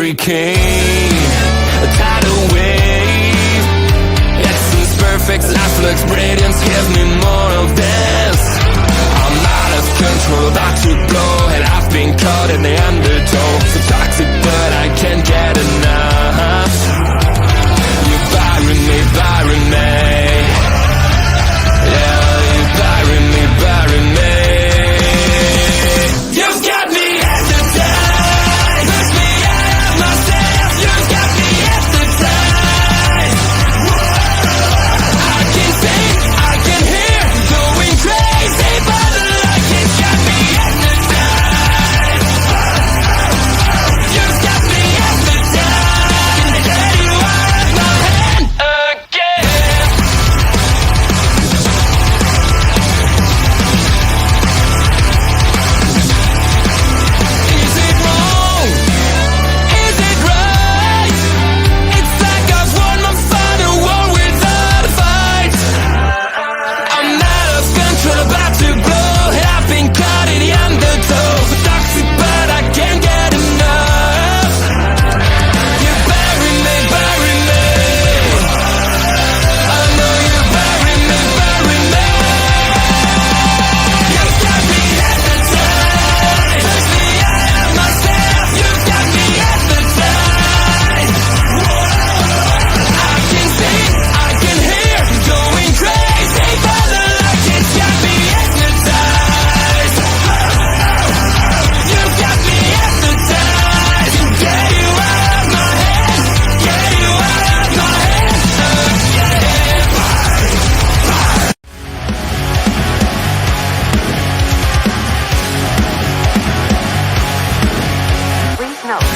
hurricane, a tidal wave. Essence perfect, life looks brilliant. Give me more of this. I'm out of control, about to blow, and I've been caught in the undertow. So toxic, but I can't get enough. You bury me, bury me. Yeah, you bury me, bury me. You've got me hypnotized. Push me out of myself. You've got me hypnotized. I can see, I can hear, going crazy, but the light has got me hypnotized. You've got me hypnotized. Can get you out of my hand again. Is it wrong? Is it right? It's like I've won my final war without a fight. I'm out of control, about to blow, and I've been caught in the undertow. Toxic, but I can't get enough. You bury me, bury me. I know you bury me, bury me. You've got me hypnotized. Push me out of myself. You've got me hypnotized. I can see, I can hear, going crazy, but the light has got me hypnotized. You've got me hypnotized. Get you out of my head. Get you out of my head again. Please note.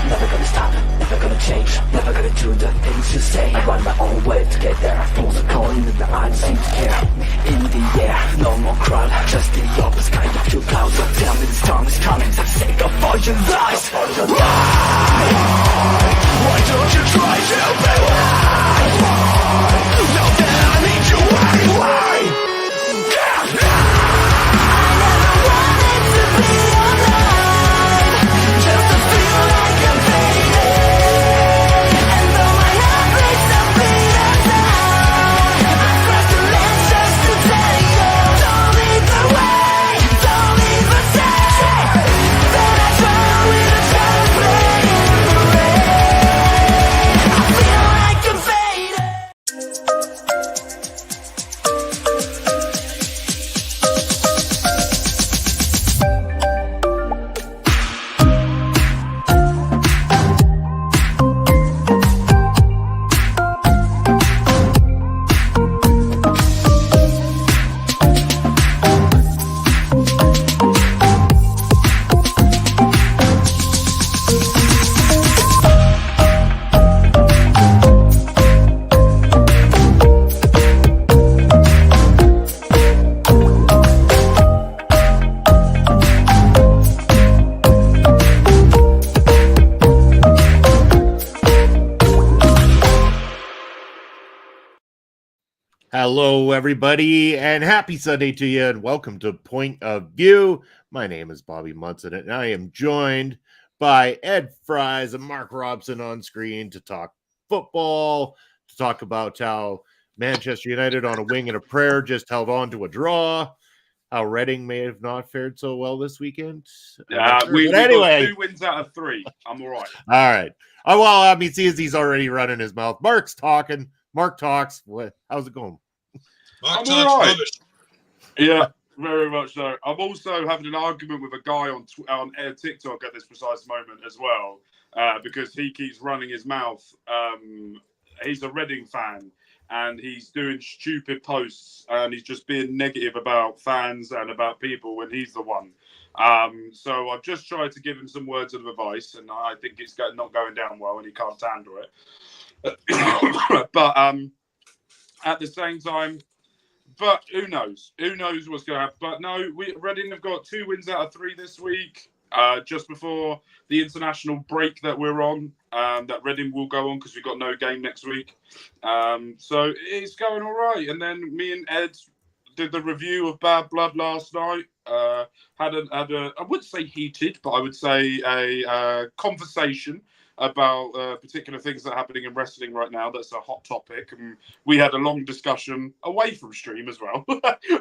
Never gonna stop, never gonna change, never gonna do the things you say. I run my own way to get there. Pulls a coin in the eye, seem to care. In the air, no more crowd, just the opposite kind of two clouds. So tell me this time is coming, for the sake of all your lies. Why don't you try to be wise? Now that I need you, why? Just to feel like I'm fading. And though my heart breaks a beat inside, I cross the lines just to tell you, don't leave the way, don't leave the side. Then I try with a shadow playing in the rain. I feel like I'm fading. Hello, everybody, and happy Sunday to you, and welcome to Point of View. My name is Bobby Munson, and I am joined by Ed Fries and Mark Robson on screen to talk football, to talk about how Manchester United on a wing and a prayer just held on to a draw, how Reading may have not fared so well this weekend. We anyway, got 2 wins out of 3. I'm all right. All right. Oh, well, I mean, see, he's already running his mouth. Mark's talking. Mark talks. What? How's it going? Mark I'm talks all right. rubbish. Yeah, very much so. I'm also having an argument with a guy on TikTok at this precise moment as well, because he keeps running his mouth. He's a Reading fan, and he's doing stupid posts, and he's just being negative about fans and about people when he's the one. So I've just tried to give him some words of advice, and I think it's not going down well, and he can't handle it. But at the same time, but who knows? Who knows what's going to happen? But no, Reading have got 2 wins out of 3 this week, just before the international break that we're on, that Reading will go on because we've got no game next week. So it's going all right. And then me and Ed, did the review of Bad Blood last night. Had a I wouldn't say heated, but I would say a conversation about particular things that are happening in wrestling right now. That's a hot topic, and we had a long discussion away from stream as well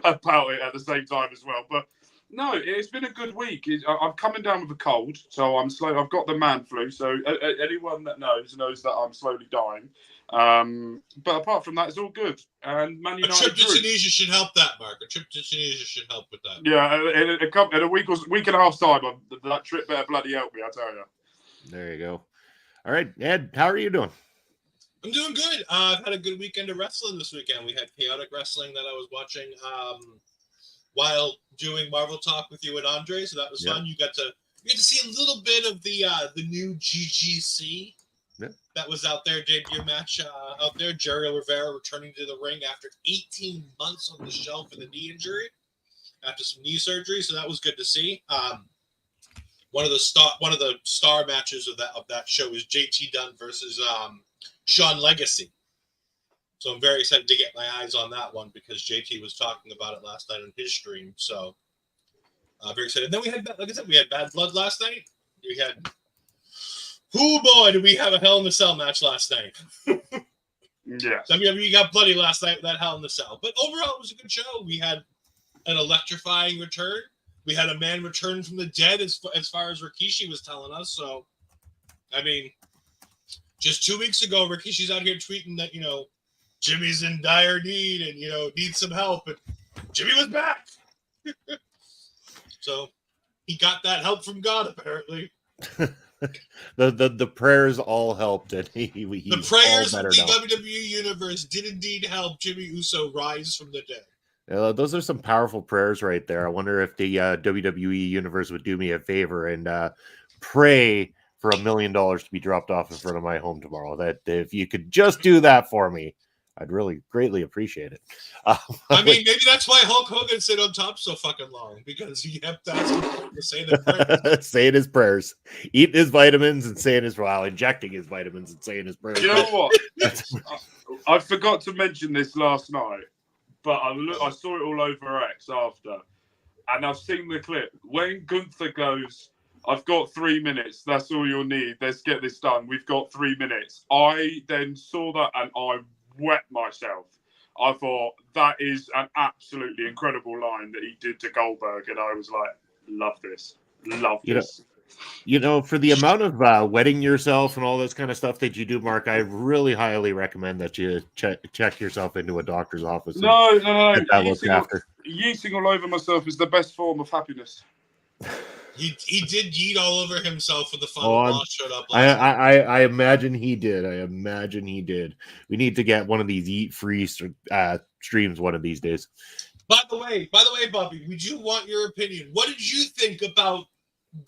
about it at the same time as well. But no, it's been a good week. I'm coming down with a cold, so I'm slow. I've got the man flu, so anyone that knows that I'm slowly dying. But apart from that, it's all good. And Man United. A trip to Tunisia should help that, Mark. A trip to Tunisia should help with that. Yeah, in a week and a half time, that trip better bloody help me, I tell you. There you go. All right, Ed, how are you doing? I'm doing good. I've had a good weekend of wrestling this weekend. We had chaotic wrestling that I was watching while doing Marvel Talk with you and Andre, so that was fun. You get to see a little bit of the new GGC that was out there, debut match out there. Jerry Rivera returning to the ring after 18 months on the shelf with a knee injury after some knee surgery, so that was good to see. One of the star matches of that show is JT Dunn versus Sean Legacy. So I'm very excited to get my eyes on that one because JT was talking about it last night on his stream. So very excited. And then we had, like I said, we had Bad Blood last night. We had, did we have a Hell in the Cell match last night? Yeah. WWE got bloody last night with that Hell in the Cell. But overall, it was a good show. We had an electrifying return. We had a man return from the dead as far as Rikishi was telling us. So, I mean, just 2 weeks ago, Rikishi's out here tweeting that, Jimmy's in dire need and, needs some help. And Jimmy was back. So he got that help from God, apparently. the prayers all helped, and he's the prayers all of the now. WWE Universe did indeed help Jimmy Uso rise from the dead. Those are some powerful prayers right there. I wonder if the WWE Universe would do me a favor and pray for $1 million to be dropped off in front of my home tomorrow. That if you could just do that for me, I'd really greatly appreciate it. I mean, maybe that's why Hulk Hogan stayed on top so fucking long, because he kept asking to say the prayers. Saying his prayers, eating his vitamins and saying his injecting his vitamins and saying his prayers. You know what? I forgot to mention this last night, but I saw it all over X after, and I've seen the clip. When Gunther goes, I've got 3 minutes. That's all you'll need. Let's get this done. We've got 3 minutes. I then saw that and I wet myself. I thought that is an absolutely incredible line that he did to Goldberg, and I was like, love this. Love this. For the amount of wetting yourself and all this kind of stuff that you do, Mark, I really highly recommend that you check yourself into a doctor's office. No. Yeeting all over myself is the best form of happiness. He did yeet all over himself when the final boss showed up. I imagine he did. We need to get one of these eat-free streams one of these days. By the way, Bobby, we do want your opinion. What did you think about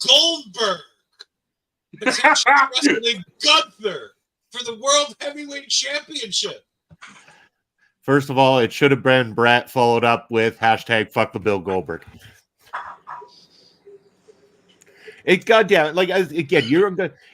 Goldberg potentially wrestling Gunther for the World Heavyweight Championship? First of all, it should have been Brett followed up with hashtag fuck the Bill Goldberg. Goddamn,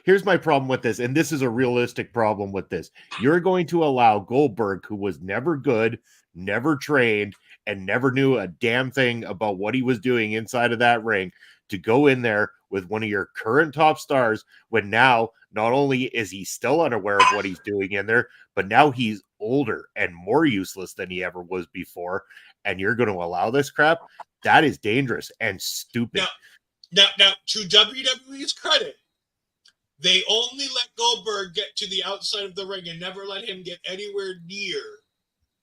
here's my problem with this, and this is a realistic problem with this. You're going to allow Goldberg, who was never good, never trained, and never knew a damn thing about what he was doing inside of that ring, to go in there with one of your current top stars, when now not only is he still unaware of what he's doing in there, but now he's older and more useless than he ever was before, and you're going to allow this crap? That is dangerous and stupid. Now, to WWE's credit, they only let Goldberg get to the outside of the ring and never let him get anywhere near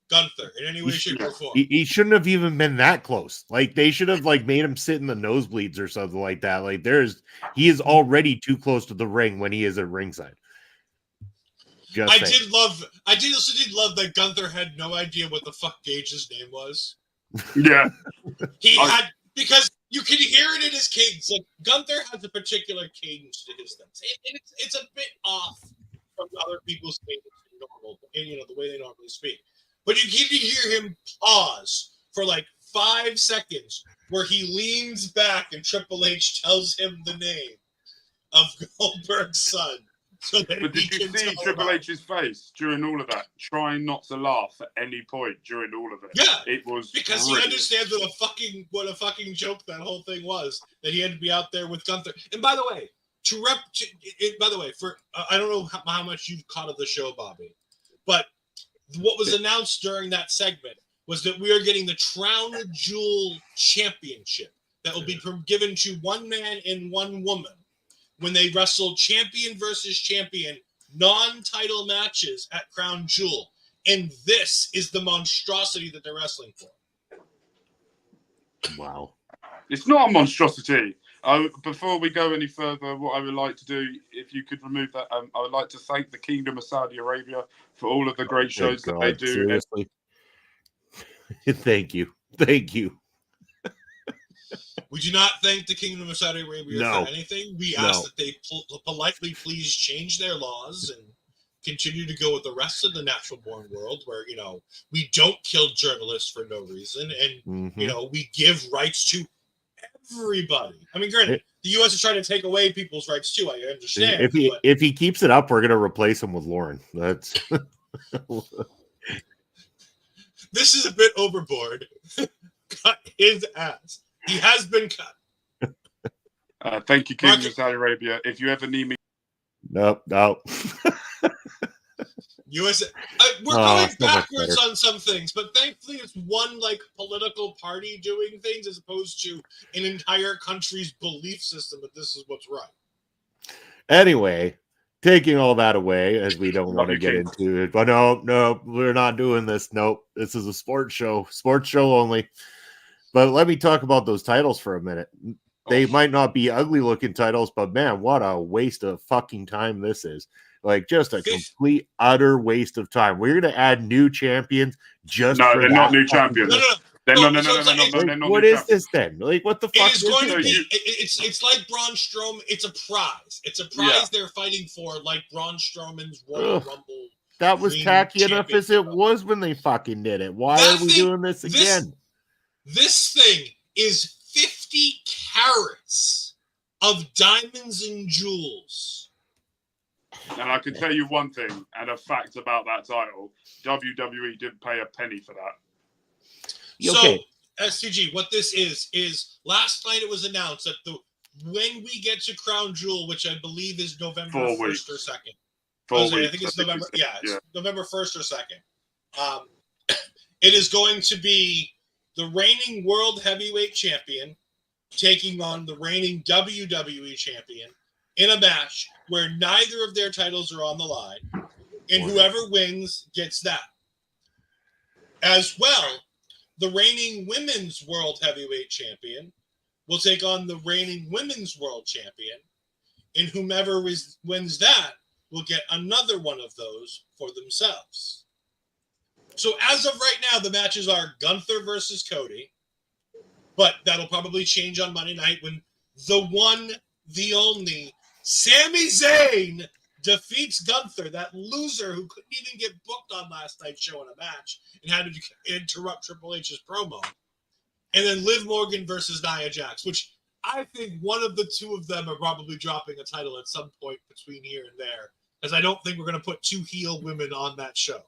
Gunther in any way, shape, or form. He shouldn't have even been that close. They should have made him sit in the nosebleeds or something like that. He is already too close to the ring when he is at ringside. I also did love that Gunther had no idea what the fuck Gage's name was. Yeah. Because you can hear it in his cadence. Gunther has a particular cadence to his things. It's a bit off from other people's cadence normal, and the way they normally speak. But you can hear him pause for 5 seconds, where he leans back and Triple H tells him the name of Goldberg's son, So that But he did you can see tell Triple about- H's face during all of that, trying not to laugh at any point during all of it? Yeah, It was because he brilliant. understands what a fucking joke that whole thing was, that he had to be out there with Gunther. And by the way, I don't know how much you've caught of the show, Bobby, but what was announced during that segment was that we are getting the Crown Jewel Championship that will be given to one man and one woman when they wrestle champion versus champion non-title matches at Crown Jewel. And this is the monstrosity that they're wrestling for. Wow. It's not a monstrosity. Before we go any further, what I would like to do, if you could remove that, I would like to thank the Kingdom of Saudi Arabia for all of the great shows that they do. Seriously. Thank you. We do not thank the Kingdom of Saudi Arabia No. for anything. We ask that they politely please change their laws and continue to go with the rest of the natural-born world, where we don't kill journalists for no reason, and we give rights to everybody. I mean, granted, the U.S. is trying to take away people's rights too. I understand. If he keeps it up, we're gonna replace him with Lauren. That's this is a bit overboard. Cut his ass. He has been cut. Thank you, Kingdom of Saudi Arabia. If you ever need me, no. USA. We're going so much backwards better. on some things, but thankfully it's one political party doing things as opposed to an entire country's belief system that this is what's right. Anyway, taking all that away, as we don't want to you, get King. into it, but no, we're not doing this. Nope, this is a sports show only. But let me talk about those titles for a minute. They might not be ugly looking titles, but man, what a waste of fucking time this is. Like, just a complete, utter waste of time. We're going to add new champions just No, for they're that not new fucking- champions. No. They're So not What new is champions. this then? Like, what the fuck It is going to this be. then? It's like Braun Strowman. It's a prize. It's a prize they're fighting for, like Braun Strowman's Royal Rumble. That was Dream tacky enough as it Championship. was when they fucking did it. Why That are we thing- doing this again? This thing is 50 carats of diamonds and jewels. And I can tell you one thing, and a fact about that title: WWE didn't pay a penny for that. Okay. So, STG, what this is last night it was announced that when we get to Crown Jewel, which I believe is November 4 1st weeks. or 2nd. 4 I weeks. think it's I think November. it's- It's November 1st or 2nd. It is going to be the reigning World Heavyweight Champion taking on the reigning WWE Champion in a match where neither of their titles are on the line, and whoever wins gets that. As well, the reigning Women's World Heavyweight Champion will take on the reigning Women's World Champion, and whomever wins that will get another one of those for themselves. So as of right now, the matches are Gunther versus Cody, but that'll probably change on Monday night when the one, the only, Sami Zayn defeats Gunther, that loser who couldn't even get booked on last night's show in a match and had to interrupt Triple H's promo. And then Liv Morgan versus Nia Jax, which I think one of the two of them are probably dropping a title at some point between here and there, because I don't think we're going to put two heel women on that show.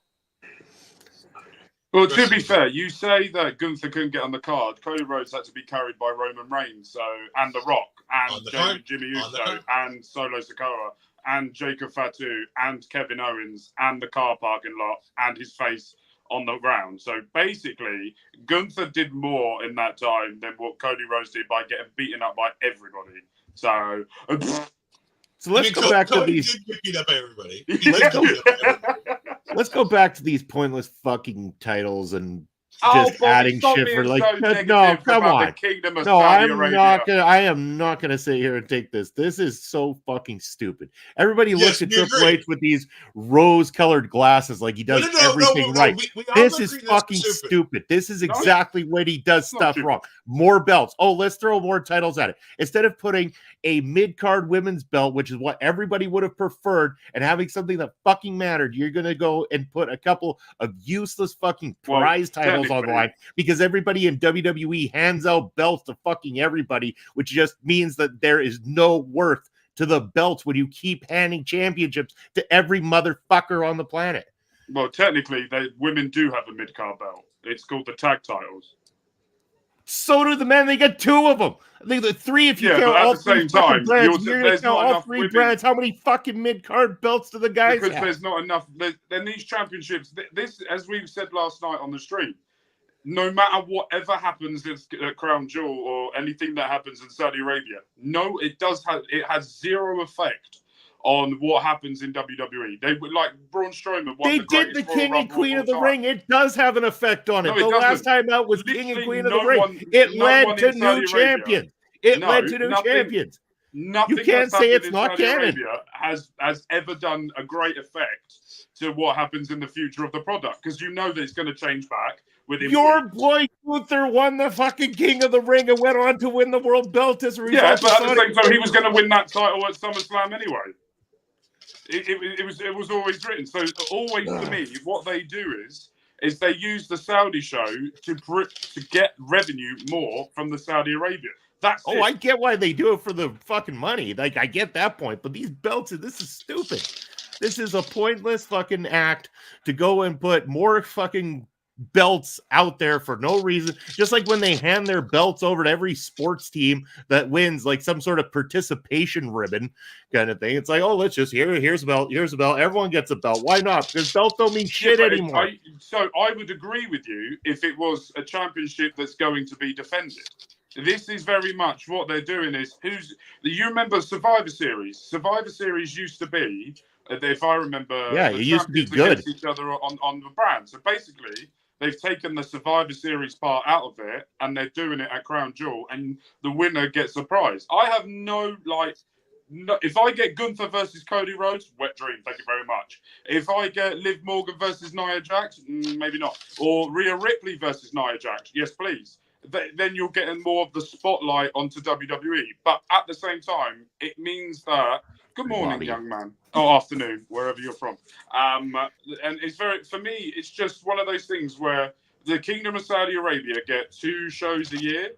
Well, to be fair, you say that Gunther couldn't get on the card. Cody Rhodes had to be carried by Roman Reigns, and The Rock, and Jimmy Uso, and Solo Sikoa, and Jacob Fatu, and Kevin Owens, and the car parking lot, and his face on the ground. So basically, Gunther did more in that time than what Cody Rhodes did by getting beaten up by everybody. So let's go back to these. Did get beat up by everybody. Let's go back to these pointless fucking titles and Oh, just Bobby, adding stop shit being for like so no, negative come about on. the Kingdom of No, Saudi I'm Arabia. not gonna. I am not gonna sit here and take this. This is so fucking stupid. Everybody looks at we Triple agree. H with these rose-colored glasses, like he does everything right. We all This agree is that's fucking stupid. This is No, exactly what he does not stuff stupid. wrong. More belts. Oh, let's throw more titles at it. Instead of putting a mid-card women's belt, which is what everybody would have preferred, and having something that fucking mattered, you're gonna go and put a couple of useless fucking prize titles on the line because everybody in WWE hands out belts to fucking everybody, which just means that there is no worth to the belts when you keep handing championships to every motherfucker on the planet? Well, technically, women do have a mid-card belt. It's called the tag titles. So do the men. They get 2 of them. I think the 3 if you count but at all the 3 same fucking time, brands. You're going to there's count not all enough 3 women. brands. How many fucking mid-card belts do the guys Because have? there's not enough. Then these championships, this, as we said last night on the stream, no matter whatever happens at Crown Jewel or anything that happens in Saudi Arabia, no, it has zero effect on what happens in WWE. They would like Braun Strowman won They the did the greatest Royal King and Rumble Queen of the all time. Ring. It does have an effect on it. No, The it last doesn't. time out was King and Literally Queen of no the Ring. one- It no led one to in Saudi new Arabia. champions. It No, led to new nothing- champions. Nothing You can't that's say happened it's in not Saudi canon. Arabia has ever done a great effect to what happens in the future of the product, because you know that it's going to change back within Your weeks. boy Gunther won the fucking King of the Ring and went on to win the world belt as a result. Yeah, of but at the Saudi same time, he was going to win that title at SummerSlam anyway. It was always written. So always to me, what they do is they use the Saudi show to get revenue more from the Saudi Arabia. That's it. I get why they do it for the fucking money. Like, I get that point, but these belts, this is stupid. This is a pointless fucking act to go and put more fucking belts out there for no reason. Just like when they hand their belts over to every sports team that wins, like some sort of participation ribbon kind of thing. It's like, oh, let's just here's a belt, here's a belt. Everyone gets a belt. Why not? Because belts don't mean shit anymore. So I would agree with you if it was a championship that's going to be defended. This is very much what they're doing. You remember Survivor Series? Survivor Series used to be, if I remember, Yeah, the it used to be champions good. against each other on the brand. So basically, they've taken the Survivor Series part out of it, and they're doing it at Crown Jewel, and the winner gets a prize. I have no. If I get Gunther versus Cody Rhodes, wet dream, thank you very much. If I get Liv Morgan versus Nia Jax, maybe not. Or Rhea Ripley versus Nia Jax, yes, please. Then you're getting more of the spotlight onto WWE. But at the same time, it means that, good morning, Bobby. young man. Oh, afternoon, wherever you're from. And it's for me, it's just one of those things where the Kingdom of Saudi Arabia get 2 shows a year.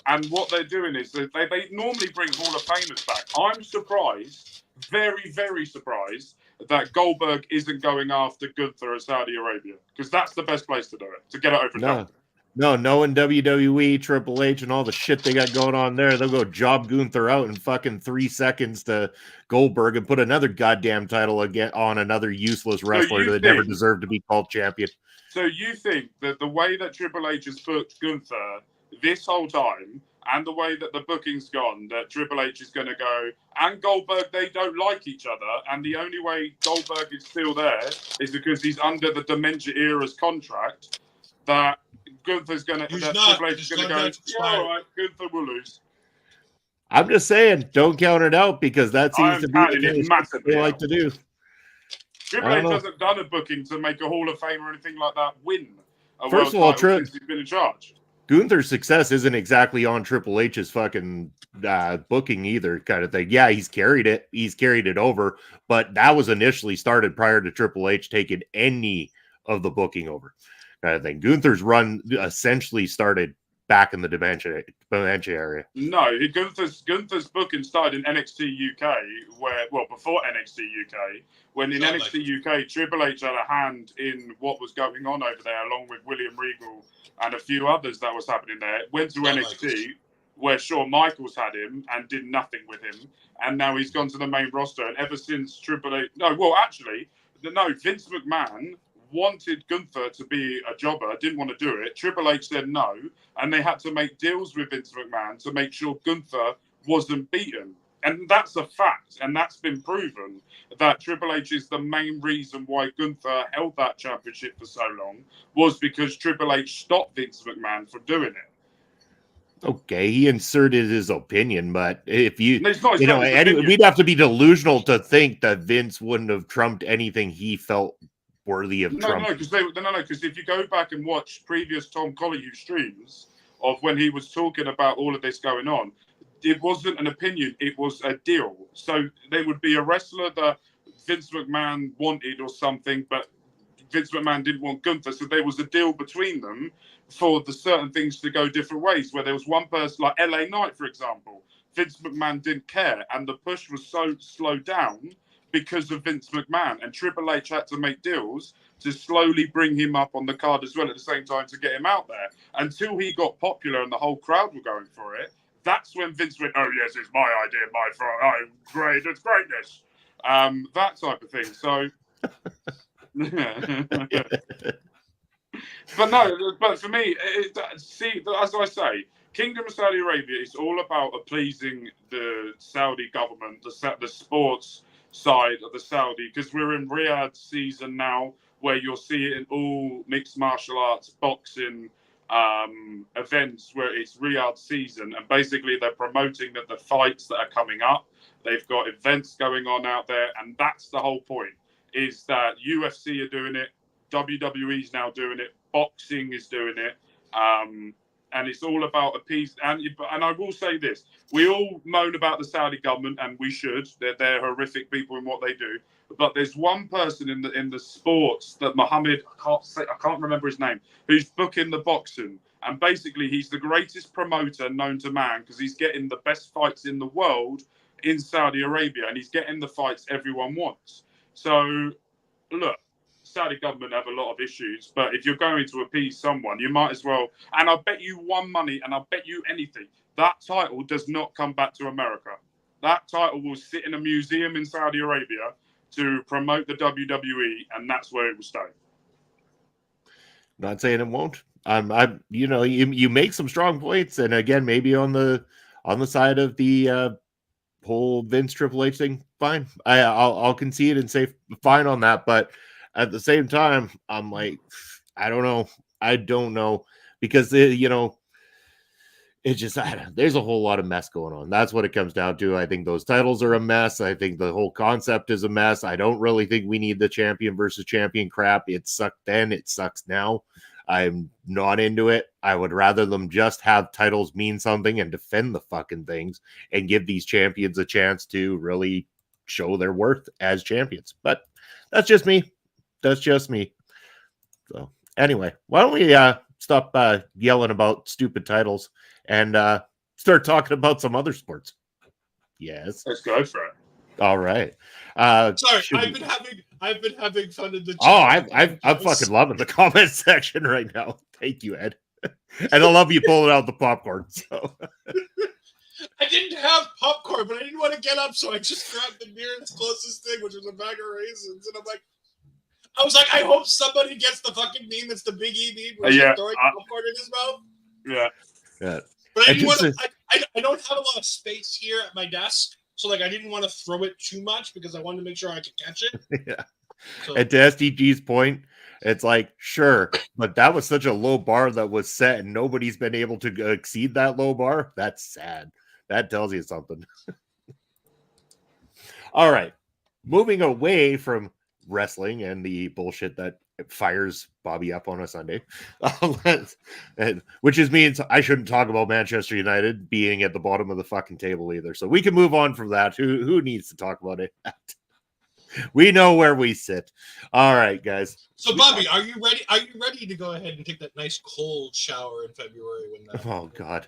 And what they're doing is they normally bring Hall of Famers back. I'm surprised, very, very surprised, that Goldberg isn't going after Gunther at Saudi Arabia. Because that's the best place to do it, to get it over done. No, knowing WWE, Triple H, and all the shit they got going on there, they'll go job Gunther out in fucking 3 seconds to Goldberg and put another goddamn title again on another useless wrestler that never deserved to be called champion. So you think that the way that Triple H has booked Gunther this whole time, and the way that the booking's gone, that Triple H is going to go, and Goldberg, they don't like each other, and the only way Goldberg is still there is because he's under the Dementia Era's contract, that Gunther's going to, Triple H is going to go, yeah, all right, Gunther will lose. I'm just saying, don't count it out, because that seems to be what they like to do. Triple H hasn't done a booking to make a Hall of Fame or anything like that win a First world of all, title since he's been in charge. Gunther's success isn't exactly on Triple H's fucking booking either, kind of thing. Yeah, he's carried it over, but that was initially started prior to Triple H taking any of the booking over, kind of thing. Gunther's run essentially started back in the dementia area. No, Gunther's booking started in NXT UK, before NXT UK, when in NXT UK, Triple H had a hand in what was going on over there, along with William Regal and a few others that was happening there. Went to NXT, where Shawn Michaels had him and did nothing with him, and now he's gone to the main roster. And ever since Vince McMahon wanted Gunther to be a jobber, didn't want to do it. Triple H said no, and they had to make deals with Vince McMahon to make sure Gunther wasn't beaten. And that's a fact, and that's been proven, that Triple H is the main reason why Gunther held that championship for so long, was because Triple H stopped Vince McMahon from doing it. Okay, he inserted his opinion, but if we'd opinion. have to be delusional to think that Vince wouldn't have trumped anything he felt worthy of Trump. Because if you go back and watch previous Tom Colicue streams of when he was talking about all of this going on, it wasn't an opinion, it was a deal. So there would be a wrestler that Vince McMahon wanted or something, but Vince McMahon didn't want Gunther, so there was a deal between them for the certain things to go different ways, where there was one person, like LA Knight, for example. Vince McMahon didn't care, and the push was so slowed down because of Vince McMahon. And Triple H had to make deals to slowly bring him up on the card as well at the same time to get him out there until he got popular and the whole crowd were going for it. That's when Vince went, "Oh yes, it's my idea, my fault. Oh, great, it's greatness." That type of thing. So, but for me, see, as I say, Kingdom of Saudi Arabia is all about appeasing the Saudi government, the sports side of the Saudi, because we're in Riyadh season now, where you'll see it in all mixed martial arts, boxing events, where it's Riyadh season, and basically they're promoting the fights that are coming up. They've got events going on out there, and that's the whole point, is that UFC are doing it, WWE's now doing it, boxing is doing it, and it's all about appease. And I will say this: we all moan about the Saudi government, and we should. They're horrific people in what they do. But there's one person in the sports that Mohammed, I can't remember his name, who's booking the boxing, and basically he's the greatest promoter known to man because he's getting the best fights in the world in Saudi Arabia, and he's getting the fights everyone wants. So, look, Saudi government have a lot of issues, but if you're going to appease someone, you might as well. And I bet you one money, and I bet you anything, that title does not come back to America. That title will sit in a museum in Saudi Arabia to promote the WWE, and that's where it will stay. Not saying it won't. You make some strong points, and again, maybe on the side of the whole Vince Triple H thing, fine. I'll concede and say fine on that, but at the same time, I'm like, I don't know, because it's just, there's a whole lot of mess going on. That's what it comes down to. I think those titles are a mess. I think the whole concept is a mess. I don't really think we need the champion versus champion crap. It sucked then, it sucks now. I'm not into it. I would rather them just have titles mean something and defend the fucking things and give these champions a chance to really show their worth as champions. But that's just me. So anyway, why don't we stop yelling about stupid titles and start talking about some other sports? Yes. Let's go for it. All right. Sorry, I've been having fun in the chat. Oh, I'm fucking loving the comment section right now. Thank you, Ed. And I love you pulling out the popcorn. So I didn't have popcorn, but I didn't want to get up, so I just grabbed the nearest closest thing, which was a bag of raisins. And I was like, I hope somebody gets the fucking meme that's the Big E meme where he's throwing popcorn in his mouth. Yeah. But I didn't want to. I don't have a lot of space here at my desk, so I didn't want to throw it too much because I wanted to make sure I could catch it. Yeah. So, and to SDG's point, it's like, sure, but that was such a low bar that was set, and nobody's been able to exceed that low bar. That's sad. That tells you something. All right, moving away from wrestling and the bullshit that fires Bobby up on a Sunday, which means I shouldn't talk about Manchester United being at the bottom of the fucking table either. So we can move on from that. Who needs to talk about it? We know where we sit. All right, guys. So Bobby, are you ready? Are you ready to go ahead and take that nice cold shower in February when that? Oh God.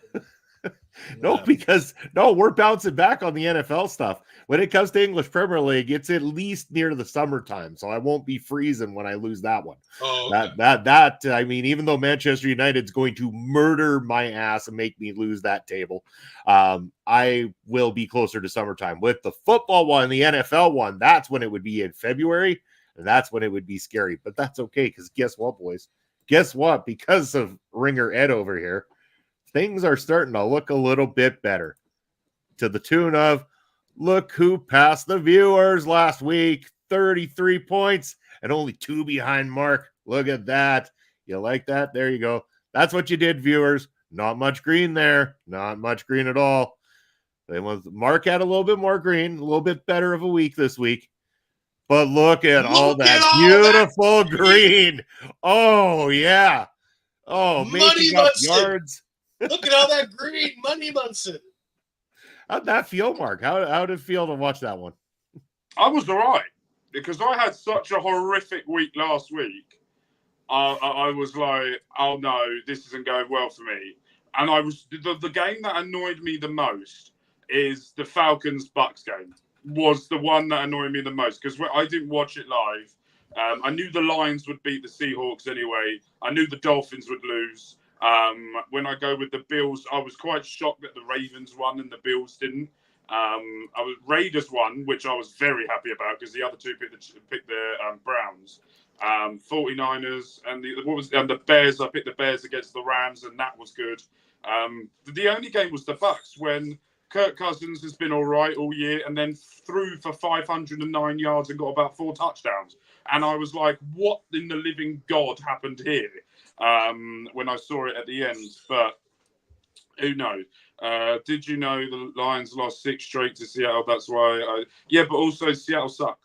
No, because we're bouncing back on the NFL stuff. When it comes to English Premier League, it's at least near the summertime, so I won't be freezing when I lose that one. Oh, okay. That I mean, even though Manchester United's going to murder my ass and make me lose that table, I will be closer to summertime. With the football one, the NFL one, that's when it would be in February, and that's when it would be scary. But that's okay, because guess what, boys? Guess what? Because of Ringer Ed over here, things are starting to look a little bit better, to the tune of, look who passed the viewers last week, 33 points and only 2 behind Mark. Look at that. You like that? There you go. That's what you did, viewers. Not much green there. Not much green at all. Mark had a little bit more green, a little bit better of a week this week. But look at all that beautiful green. Oh, yeah. Oh, making up yards. Look at all that green money, Munson. How'd that feel, Mark? How did it feel to watch that one? I was all right because I had such a horrific week last week. I was like, oh no, this isn't going well for me. And I was the game that annoyed me the most is the Falcons-Bucks game. Was the one that annoyed me the most because I didn't watch it live. I knew the Lions would beat the Seahawks anyway. I knew the Dolphins would lose. When I go with the Bills, I was quite shocked that the Ravens won and the Bills didn't. Raiders won, which I was very happy about because the other two picked the Browns. 49ers and the Bears. I picked the Bears against the Rams, and that was good. The only game was the Bucks when Kirk Cousins has been all right all year and then threw for 509 yards and got about 4 touchdowns. And I was like, what in the living God happened here when I saw it at the end? But who knows? Did you know the Lions lost 6 straight to Seattle? That's why but also Seattle suck.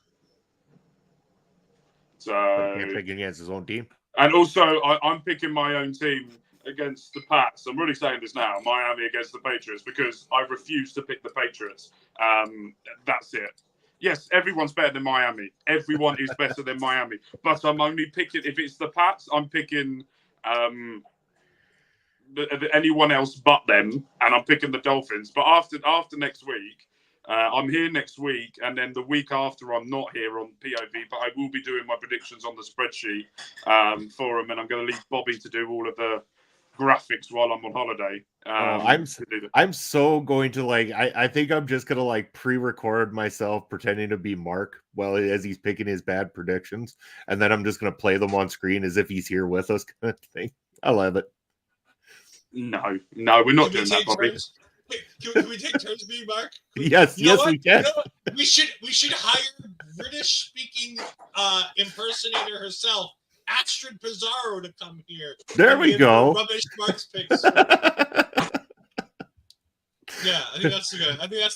So Can't pick against his own team. And also, I'm picking my own team against the Pats. I'm really saying this now, Miami against the Patriots, because I refuse to pick the Patriots. That's it. Yes, everyone's better than Miami. Everyone is better than Miami. But I'm only picking, if it's the Pats, I'm picking anyone else but them, and I'm picking the Dolphins. But after next week, I'm here next week, and then the week after, I'm not here on POV, but I will be doing my predictions on the spreadsheet for them, and I'm going to leave Bobby to do all of the graphics while I'm on holiday. I'm so going to I think I'm just gonna pre-record myself pretending to be Mark as he's picking his bad predictions, and then I'm just gonna play them on screen as if he's here with us, kind of thing. I love it. No, we're not doing that, Bobby. Can we take turns being Mark? Yes, we can. You know what? We should hire British speaking impersonator herself, Astrid Pizarro, to come here. There we go. Rubbish Mark's picks. Yeah, I think that's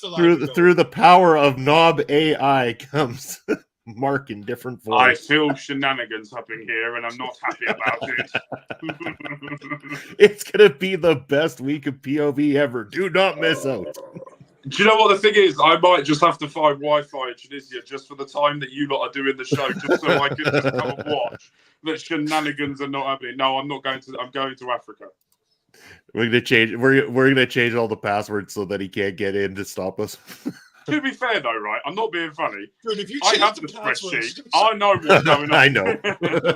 the line. Oh. Through the power of Knob AI comes Mark in different voice. I feel shenanigans happening here, and I'm not happy about it. It's gonna be the best week of POV ever. Do not miss out. Do you know what the thing is? I might just have to find Wi-Fi in Tunisia just for the time that you lot are doing the show, just so I can just come and watch that shenanigans are not happening. No, I'm not going to. I'm going to Africa. We're gonna change. We're gonna change all the passwords so that he can't get in to stop us. To be fair, though, right? I'm not being funny. Dude, if you I change have the the passwords, spreadsheet. I know what's going on. I know.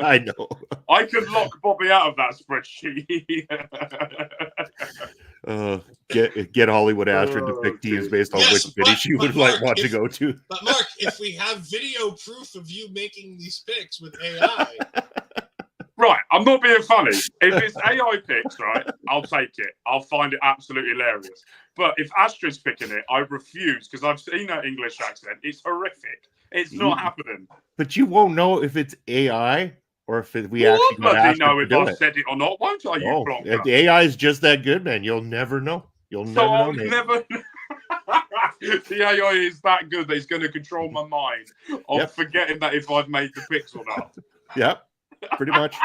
I know. I could lock Bobby out of that spreadsheet. Get Hollywood Astrid to pick teams based on which city she would want to go to. But Mark, if we have video proof of you making these picks with AI. Right, I'm not being funny. If it's AI picks, right, I'll take it. I'll find it absolutely hilarious. But if Astrid's picking it, I refuse because I've seen her English accent. It's horrific. It's not happening. But you won't know if it's AI or if we actually bloody know if I said it or not, won't I? You if the AI is just that good, man, you'll never know. I'll never. The AI is that good that it's going to control my mind of forgetting that if I've made the picks or not. Yep. Pretty much.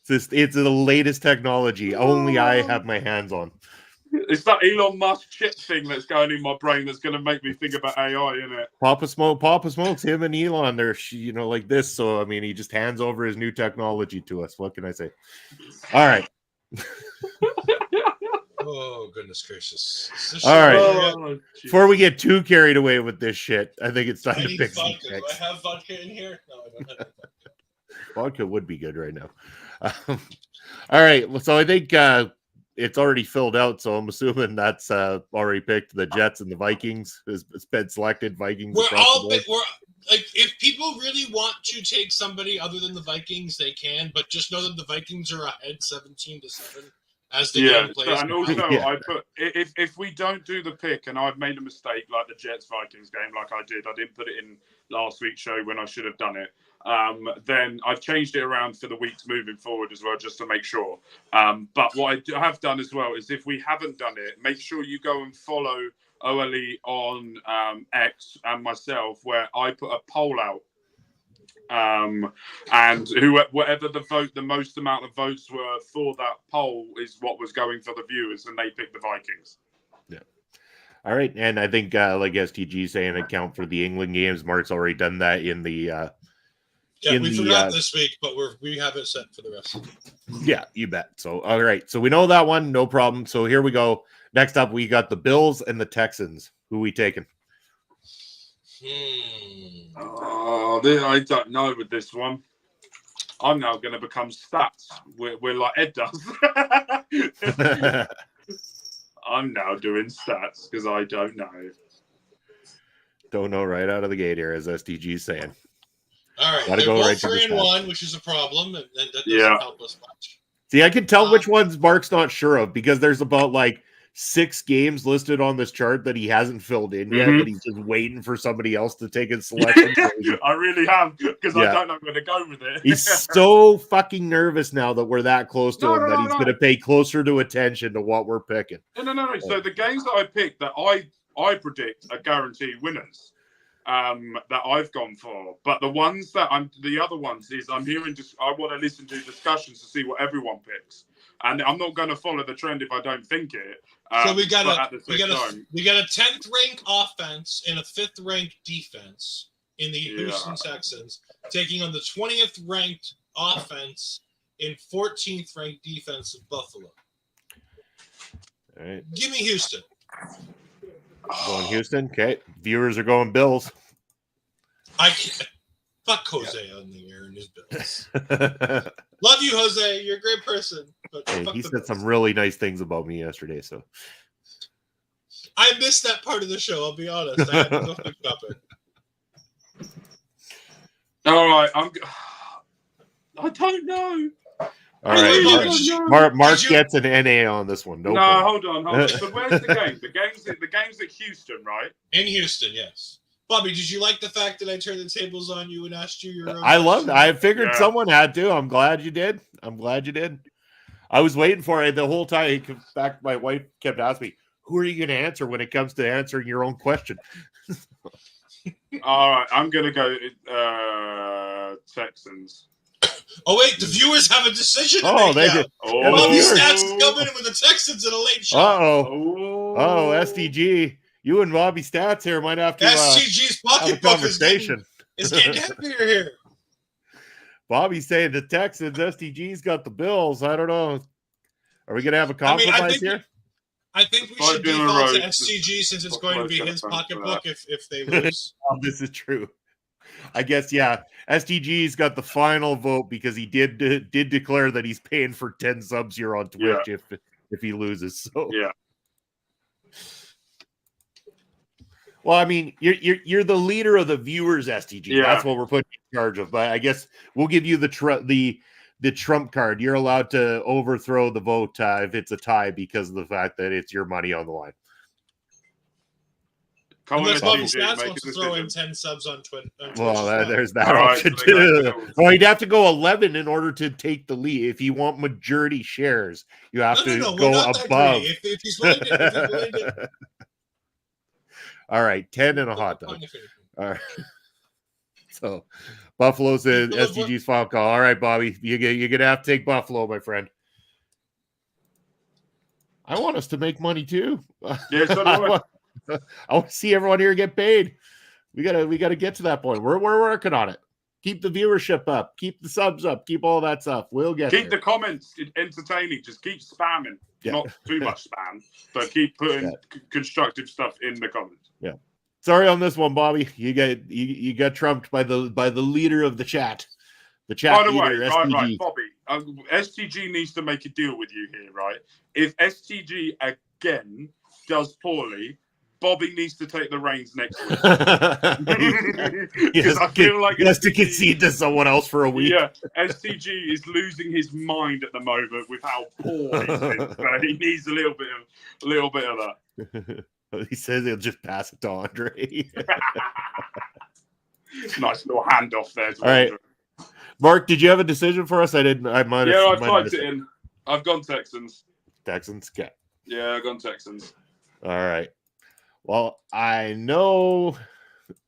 It's the latest technology. Only I have my hands on. It's that Elon Musk chip thing that's going in my brain that's going to make me think about AI, isn't it? Papa Smoke's him and Elon. They're like this. So I mean, he just hands over his new technology to us. What can I say? All right. Oh goodness gracious! All right. Before we get too carried away with this shit, I think it's time to pick some picks. Do I have vodka in here? No, I don't have vodka. Vodka would be good right now. All right. So I think it's already filled out. So I'm assuming that's already picked. The Jets and the Vikings has been selected. Vikings. We're like, if people really want to take somebody other than the Vikings, they can. But just know that the Vikings are ahead 17-7 as the game plays. And also, I put if we don't do the pick, and I've made a mistake like the Jets Vikings game, like I didn't put it in last week's show when I should have done it. Then I've changed it around for the weeks moving forward as well, just to make sure. But what I have done as well is if we haven't done it, make sure you go and follow OLE on X and myself, where I put a poll out. And whatever the most amount of votes were for that poll is what was going for the viewers, and they picked the Vikings. Yeah. All right, and I think like STG saying account for the England games. Mark's already done that in the. We forgot this week, but we have it set for the rest. Yeah, you bet. So all right, so we know that one, no problem. So here we go. Next up, we got the Bills and the Texans. Who we taking? Oh, I don't know with this one. I'm now going to become stats. We're like Ed does. I'm now doing stats because I don't know. Don't know right out of the gate here, as SDG saying. All right, Gotta they're go both right to the 3-1, which is a problem, and that doesn't Yeah. help us much. See, I can tell which ones Mark's not sure of because there's about like 6 games listed on this chart that he hasn't filled in yet, Mhm. that he's just waiting for somebody else to take his selection. I really have because Yeah. I don't know where to go with it. He's so fucking nervous now that we're that close to No, him no, that no, he's no. going to pay closer to attention to what we're picking. No. So the games that I picked that I predict are guaranteed winners. That I've gone for, but the other ones is I'm hearing. I want to listen to discussions to see what everyone picks, and I'm not going to follow the trend if I don't think it. So we got but at the a same time, 10th ranked offense and a 5th ranked defense in the Yeah. Houston Texans taking on the 20th ranked offense and 14th ranked defense of Buffalo. All right. Give me Houston. Going Houston. Okay. Viewers are going Bills. I can't. Fuck Jose on the air and his Bills. Love you, Jose. You're a great person. But Hey, fuck he the said Bills. some really nice things about me yesterday. So I missed that part of the show. I'll be honest. I had to go think about it. all right. I don't know. all right. Bobby, Mark did you- gets an NA on this one. No, problem. hold on. So where's the game? The game's at Houston, right? In Houston, yes. Bobby, did you like the fact that I turned the tables on you and asked you your own I loved it. question? I figured Yeah. someone had to. I'm glad you did. I was waiting for it the whole time. In fact, my wife kept asking me, who are you going to answer when it comes to answering your own question? All right, I'm gonna go Texans. Oh, wait, the viewers have a decision to Oh, make they now. did. Oh, Yeah, the Bobby viewers- Stats is coming in with the Texans in a late shot. Uh-oh. Oh, SDG. You and Bobby Stats here might have to STG's have a pocketbook is conversation. getting heavier here. Bobby's saying the Texans, SDG's got the Bills. I don't know. Are we going to have a I mean, compromise here? I think we Five should dinner default to roads. STG since it's going to be his Close pocketbook if they lose. Oh, this is true. I guess, yeah. SDG's got the final vote because he did declare that he's paying for 10 subs here on Twitch if he loses. So Yeah. Well, I mean, you're the leader of the viewers, STG. Yeah. That's what we're putting in charge of. But I guess we'll give you the trump card. You're allowed to overthrow the vote if it's a tie because of the fact that it's your money on the line. Unless Bobby STG, Stats make wants a to throw in decision. 10 subs on Twitch. Well, there's that All right, option so they too. got the Well, you'd have to go 11 in order to take the lead. If you want majority shares, you have to we're go not that above. greedy. If he's willing to, All right, 10 and a hot dog. All right. So Buffalo's in SDG's final call. All right, Bobby, you're gonna have to take Buffalo, my friend. I want us to make money too. Yeah, so do I. I want to see everyone here get paid. We gotta get to that point. We're working on it. Keep the viewership up. Keep the subs up. Keep all that stuff. We'll get Keep there. the comments entertaining. Just keep spamming. Yeah. Not too much spam, but keep putting constructive stuff in the comments. Yeah. Sorry on this one, Bobby. You got trumped by the leader of the chat. The chat By the way, leader, right, SDG. Bobby, STG needs to make a deal with you here, right? If STG again does poorly, Bobby needs to take the reins next week. Because I feel like he has to STG concede to someone else for a week. Yeah, STG is losing his mind at the moment with how poor he's been. So he needs a little bit of that. He says he'll just pass it to Andre. Nice little handoff there. All right. Mark, did you have a decision for us? I didn't. I might have. Yeah, I've might have typed it in. I've gone Texans. Texans. Okay. Yeah, I've gone Texans. All right. Well, I know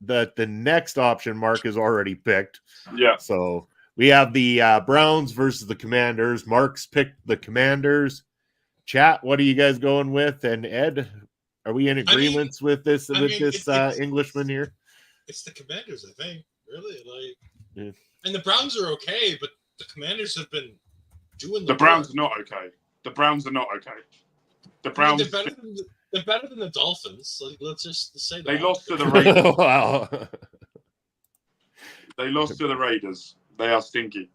that the next option Mark has already picked. Yeah. So we have the Browns versus the Commanders. Mark's picked the Commanders. Chat, what are you guys going with? And Ed, are we in agreements with this it's- Englishman here? It's the Commanders, I think. Really, Yeah. And the Browns are okay, but the Commanders have been doing The Browns are not okay. The Browns are not okay. The I mean, Browns, they're better than the Dolphins. Like, let's just say that. they lost to the Raiders. Wow. They lost to the Raiders. They are stinky.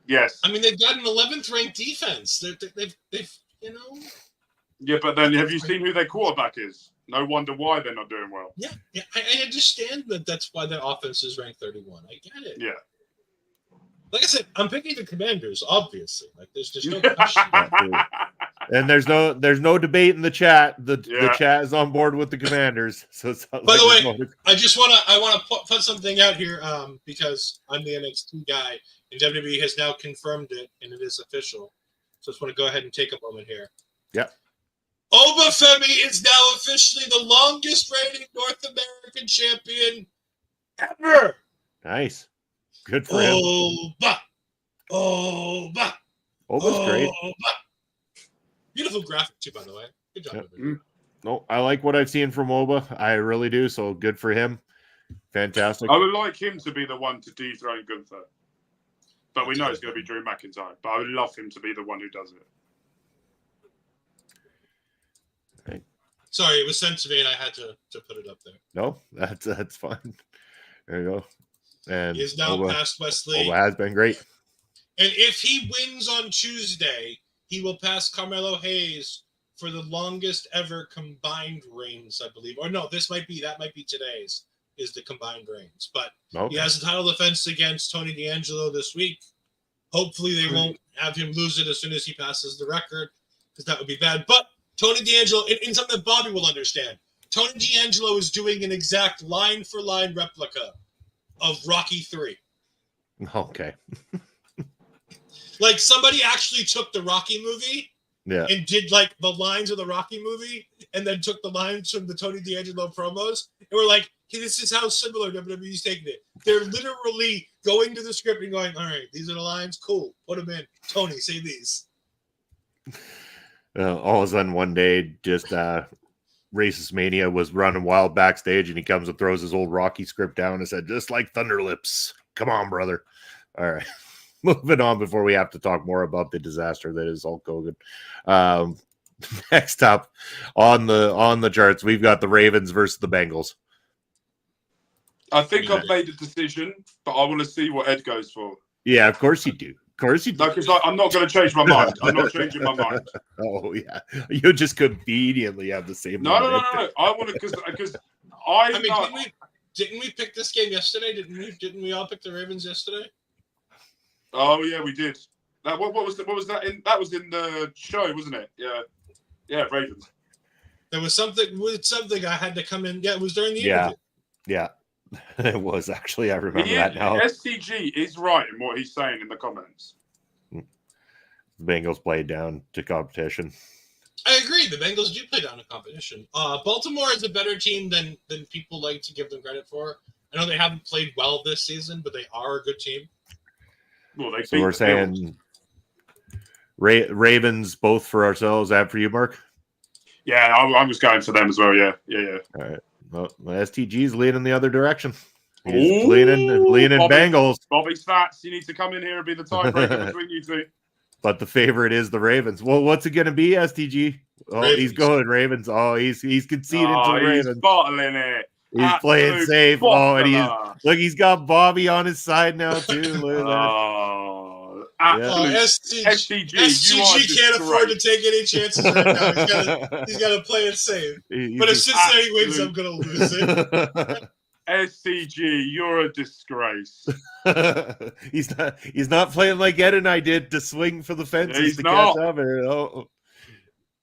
Yes. I mean, they've got an 11th ranked defense. They've you know. Yeah, but then have you seen who their quarterback is? No wonder why they're not doing well. Yeah, I understand that that's why their offense is ranked 31. I get it. Yeah. Like I said, I'm picking the Commanders, obviously. Like, there's just no question. And there's no debate in the chat. The chat is on board with the Commanders. So it sounds By the way, there's no- I want to put something out here because I'm the NXT guy, and WWE has now confirmed it, and it is official. So I just want to go ahead and take a moment here. Yeah. Obafemi is now officially the longest reigning North American champion ever. Nice. Good for him. Oba. Oba's great. Beautiful graphic too, by the way. Good job. Yep. No, I like what I've seen from Oba. I really do. So good for him. Fantastic. I would like him to be the one to dethrone Gunther. But we know it's going to be Drew McIntyre. But I would love him to be the one who does it. Right. Sorry, it was sent to me and I had to put it up there. No, that's fine. There you go. And He is now past Wesley. Oba has been great. And if he wins on Tuesday, he will pass Carmelo Hayes for the longest ever combined reigns, I believe. Or no, that might be today's, is the combined reigns. But he has a title defense against Tony D'Angelo this week. Hopefully they won't have him lose it as soon as he passes the record, because that would be bad. But Tony D'Angelo, in something that Bobby will understand, Tony D'Angelo is doing an exact line-for-line replica of Rocky 3. Okay. Like, somebody actually took the Rocky movie and did, like, the lines of the Rocky movie and then took the lines from the Tony D'Angelo promos and were like, hey, this is how similar WWE's taking it. They're literally going to the script and going, all right, these are the lines. Cool. Put them in. Tony, say these. All of a sudden, one day, just Racist Mania was running wild backstage, and he comes and throws his old Rocky script down and said, just like Thunder Lips. Come on, brother. All right. Moving on before we have to talk more about the disaster that is Hulk Hogan. Next up on the charts, we've got the Ravens versus the Bengals. I think I've made a decision, but I want to see what Ed goes for. Yeah, of course you do. Of course you do. No, because I'm not going to change my mind. I'm not changing my mind. Oh, yeah. You just conveniently have the same No. I want to, because I mean, didn't we pick this game yesterday? Didn't we all pick the Ravens yesterday? Oh yeah, we did. That what was that in? That was in the show, wasn't it? Yeah, Ravens. There was something I had to come in. Yeah, it was during the interview. Yeah, it was actually. I remember that now. STG is right in what he's saying in the comments. The Bengals played down to competition. I agree. The Bengals do play down to competition. Baltimore is a better team than people like to give them credit for. I know they haven't played well this season, but they are a good team. Well, so we're saying Ravens both for ourselves. That for you, Mark? Yeah, I was going for them as well. Yeah. All right. Well, STG's leaning the other direction. He's leaning Bengals. Bobby Stats, you need to come in here and be the tiebreaker between you two. But the favorite is the Ravens. Well, what's it going to be, STG? Oh, Ravens. He's going Ravens. Oh, he's conceded to the Ravens. He's bottling it. He's playing safe. Oh, and he's got Bobby on his side now too. Look at that. STG can't afford to take any chances right now. He's got to play it safe. But if Cincinnati wins, I'm going to lose it. SCG, you're a disgrace. He's not playing like Ed and I did to swing for the fences to catch up.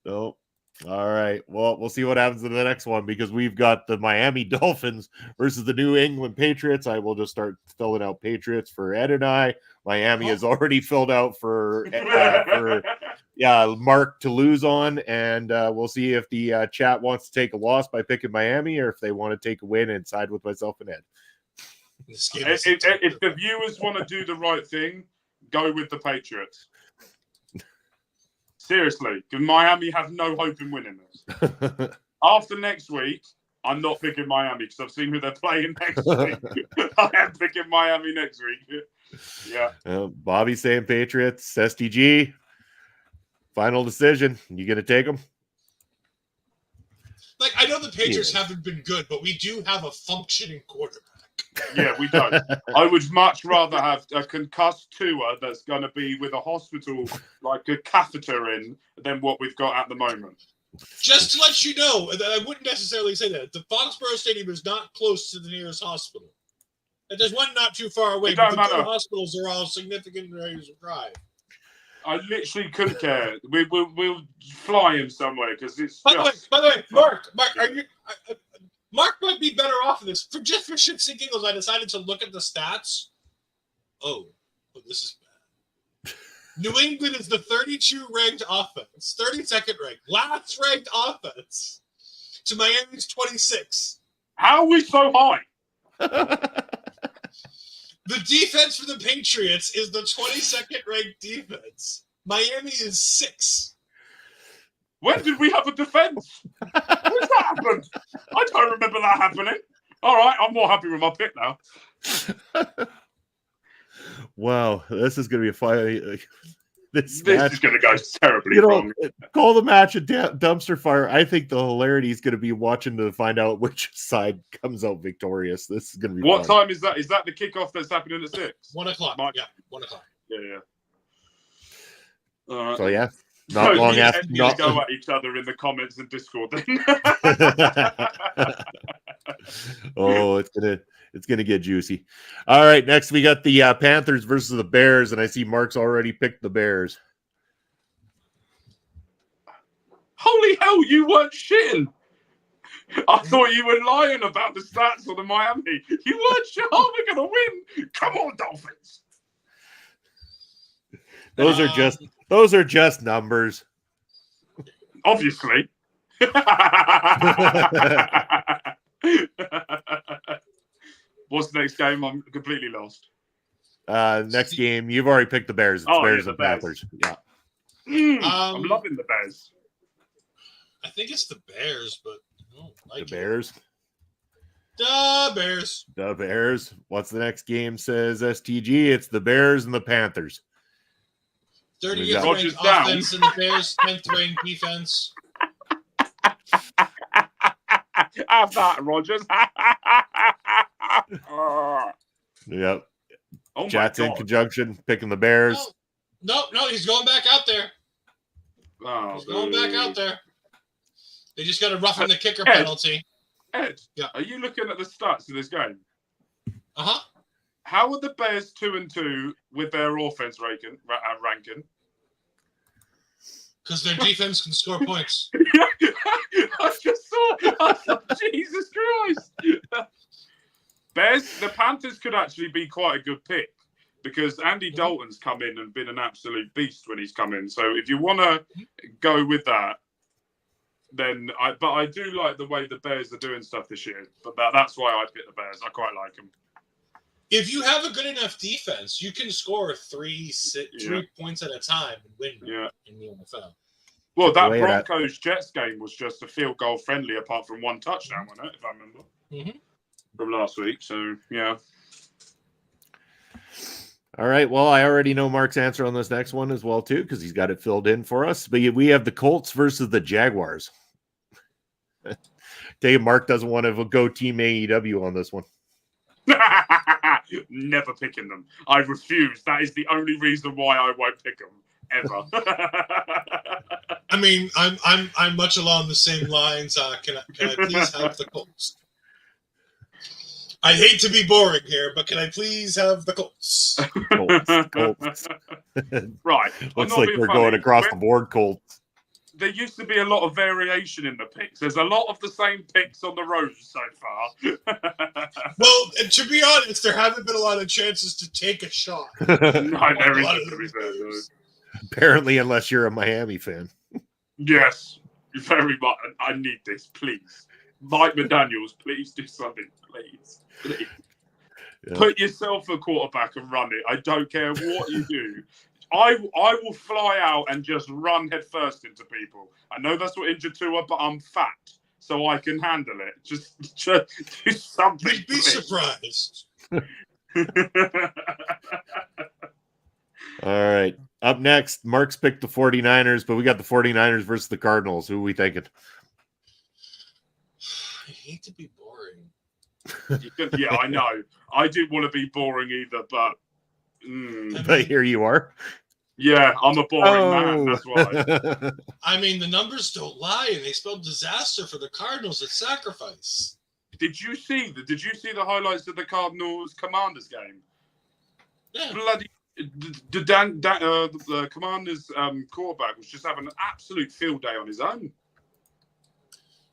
No. All right. Well, we'll see what happens in the next one because we've got the Miami Dolphins versus the New England Patriots. I will just start filling out Patriots for Ed and I. Miami is already filled out for Mark to lose on, and we'll see if the chat wants to take a loss by picking Miami or if they want to take a win and side with myself and Ed. If the viewers want to do the right thing, go with the Patriots. Seriously, because Miami have no hope in winning this. After next week, I'm not picking Miami because I've seen who they're playing next week. I am picking Miami next week. Yeah. Bobby saying Patriots, STG. Final decision. You going to take them? Like, I know the Patriots Yes. haven't been good, but we do have a functioning quarterback. Yeah, we don't. I would much rather have a concussed Tua that's going to be with a hospital, like a catheter in, than what we've got at the moment. Just to let you know, that I wouldn't necessarily say that. The Foxborough Stadium is not close to the nearest hospital. And there's one not too far away, It but don't the two matter. hospitals are all significant areas of drive. I literally couldn't care. We'll fly him somewhere because it's By just. the way, Mark, are you? Mark might be better off in this. For shits and giggles, I decided to look at the stats. Oh, this is bad. New England is the 32 ranked offense, 32nd ranked, last ranked offense to Miami's 26. How are we so high? The defense for the Patriots is the 22nd ranked defense. Miami is 6. When did we have a defense? When's that happened? I don't remember that happening. All right, I'm more happy with my pick now. Wow, this is going to be a fire. This This is going to go terribly wrong. Call the match a dumpster fire. I think the hilarity is going to be watching to find out which side comes out victorious. This is going to be What fun. time is that? Is that the kickoff that's happening at 6? 1 o'clock. Mike? Yeah, 1 o'clock. Yeah. All right. So yeah, not So long me and after. Andy will go at each other in the comments and Discord then. Oh, it's gonna get juicy. All right, next we got the Panthers versus the Bears, and I see Mark's already picked the Bears. Holy hell, you weren't shitting. I thought you were lying about the stats of the Miami. You weren't sure. Oh, we're gonna win. Come on, Dolphins. Those are just numbers. Obviously. What's the next game? I'm completely lost. Next game, you've already picked the Bears. It's Bears the and Bears. Panthers. Yeah. I'm loving the Bears. I think it's the Bears, but I don't like The Bears. The Bears. The Bears. What's the next game? Says STG. It's the Bears and the Panthers. 30th Rodgers ranked down. offense in the Bears, 10th ranked defense. Have that, Rogers. Yep. Oh my Jets in God. conjunction, picking the Bears. No, he's going back out there. Oh, He's going back out there. They just got to roughen the kicker Ed. penalty. Ed, Yeah. are you looking at the stats of this game? Uh-huh. How are the Bears 2-2 with their offense ranking? Because their defense can score points. I just saw. I thought, Jesus Christ! The Panthers could actually be quite a good pick because Andy Dalton's come in and been an absolute beast when he's come in. So if you want to go with that, then I do like the way the Bears are doing stuff this year. But that's why I picked the Bears. I quite like them. If you have a good enough defense, you can score three points at a time and win in the NFL. Well, that Way that- Broncos-Jets game was just a field goal friendly apart from one touchdown, wasn't it, if I remember, from last week. So, yeah. All right. Well, I already know Mark's answer on this next one as well, too, because he's got it filled in for us. But we have the Colts versus the Jaguars. Dave, Mark doesn't want to go Team AEW on this one. Never picking them. I refuse. That is the only reason why I won't pick them ever. I mean, I'm much along the same lines. Can I please have the Colts? I hate to be boring here, but can I please have the Colts? Colts. Right. Looks like we're going across the board, Colts. There used to be a lot of variation in the picks. There's a lot of the same picks on the road so far. Well, to be honest, there haven't been a lot of chances to take a shot. No, there isn't, to be fair, though. Apparently, unless you're a Miami fan. Yes, very much. I need this, please. Mike McDaniels, please do something, please. Yeah. Put yourself a quarterback and run it. I don't care what you do. I will fly out and just run headfirst into people. I know that's what injured Tua, but I'm fat, so I can handle it. Just do something. You'd be surprised. All right. Up next, Mark's picked the 49ers, but we got the 49ers versus the Cardinals. Who are we thinking? hate to be boring. Yeah, I know. I didn't want to be boring either, but But here you are. yeah, I'm a boring man. That's why. I mean, the numbers don't lie, and they spelled disaster for the Cardinals at sacrifice. Did you see the highlights of the Cardinals Commanders game? Yeah. Bloody the Commanders quarterback was just having an absolute field day on his own.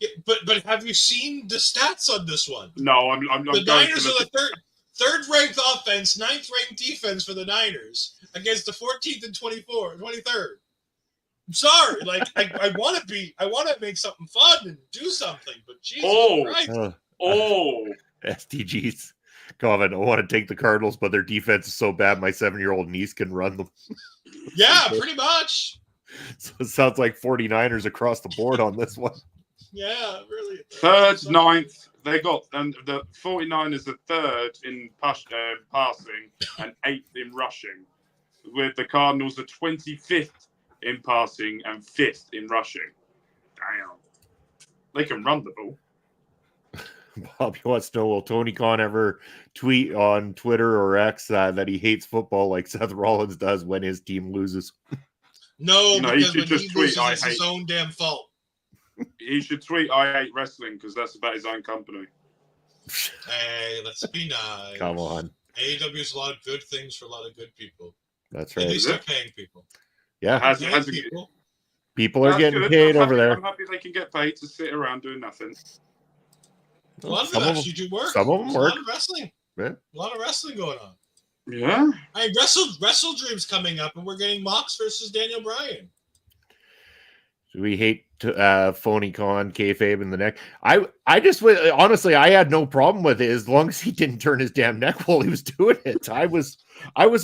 Yeah, but have you seen the stats on this one? No, I'm the going Niners to are the third ranked offense, 9th ranked defense for the Niners against the 14th and 23rd. I'm sorry, like I want to make something fun and do something, but Jesus Christ. STG's comment. I want to take the Cardinals, but their defense is so bad my 7-year-old niece can run them. Yeah, pretty much. So it sounds like 49ers across the board on this one. Yeah, really. Third, 9th. They got, and the 49ers are third in passing and 8th in rushing, with the Cardinals are 25th in passing and 5th in rushing. Damn. They can run the ball. Bobby wants to know, will Tony Khan ever tweet on Twitter or X that he hates football like Seth Rollins does when his team loses? No, because when just he tweet, loses, it's his own damn fault. He should tweet, I hate wrestling, because that's about his own company. Hey, let's be nice. Come on. AEW is a lot of good things for a lot of good people. That's At right. least they're paying people. Yeah. People are That's getting good. paid over there. I'm happy they can get paid to sit around doing nothing. A lot of them actually do work. Some of them work. A lot of wrestling. Yeah. A lot of wrestling going on. Yeah. I mean, Wrestle Dream's coming up, and we're getting Mox versus Daniel Bryan. Do we hate phony con kayfabe in the neck? I just honestly, I had no problem with it as long as he didn't turn his damn neck while he was doing it. I was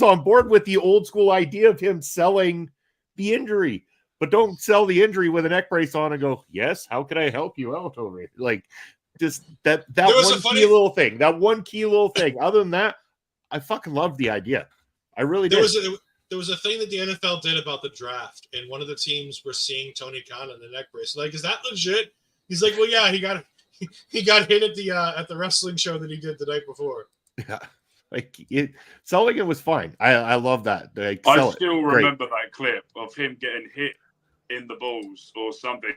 on board with the old school idea of him selling the injury, but don't sell the injury with a neck brace on and go, yes, how can I help you out over it? Like just that one key little thing. That one key little thing. Other than that, I fucking love the idea. I really did. There was a thing that the NFL did about the draft, and one of the teams were seeing Tony Khan in the neck brace. Like, is that legit? He's like, well, yeah, he got hit at the wrestling show that he did the night before. Yeah, selling it was fine. I love that. I still remember that clip of him getting hit in the balls or something,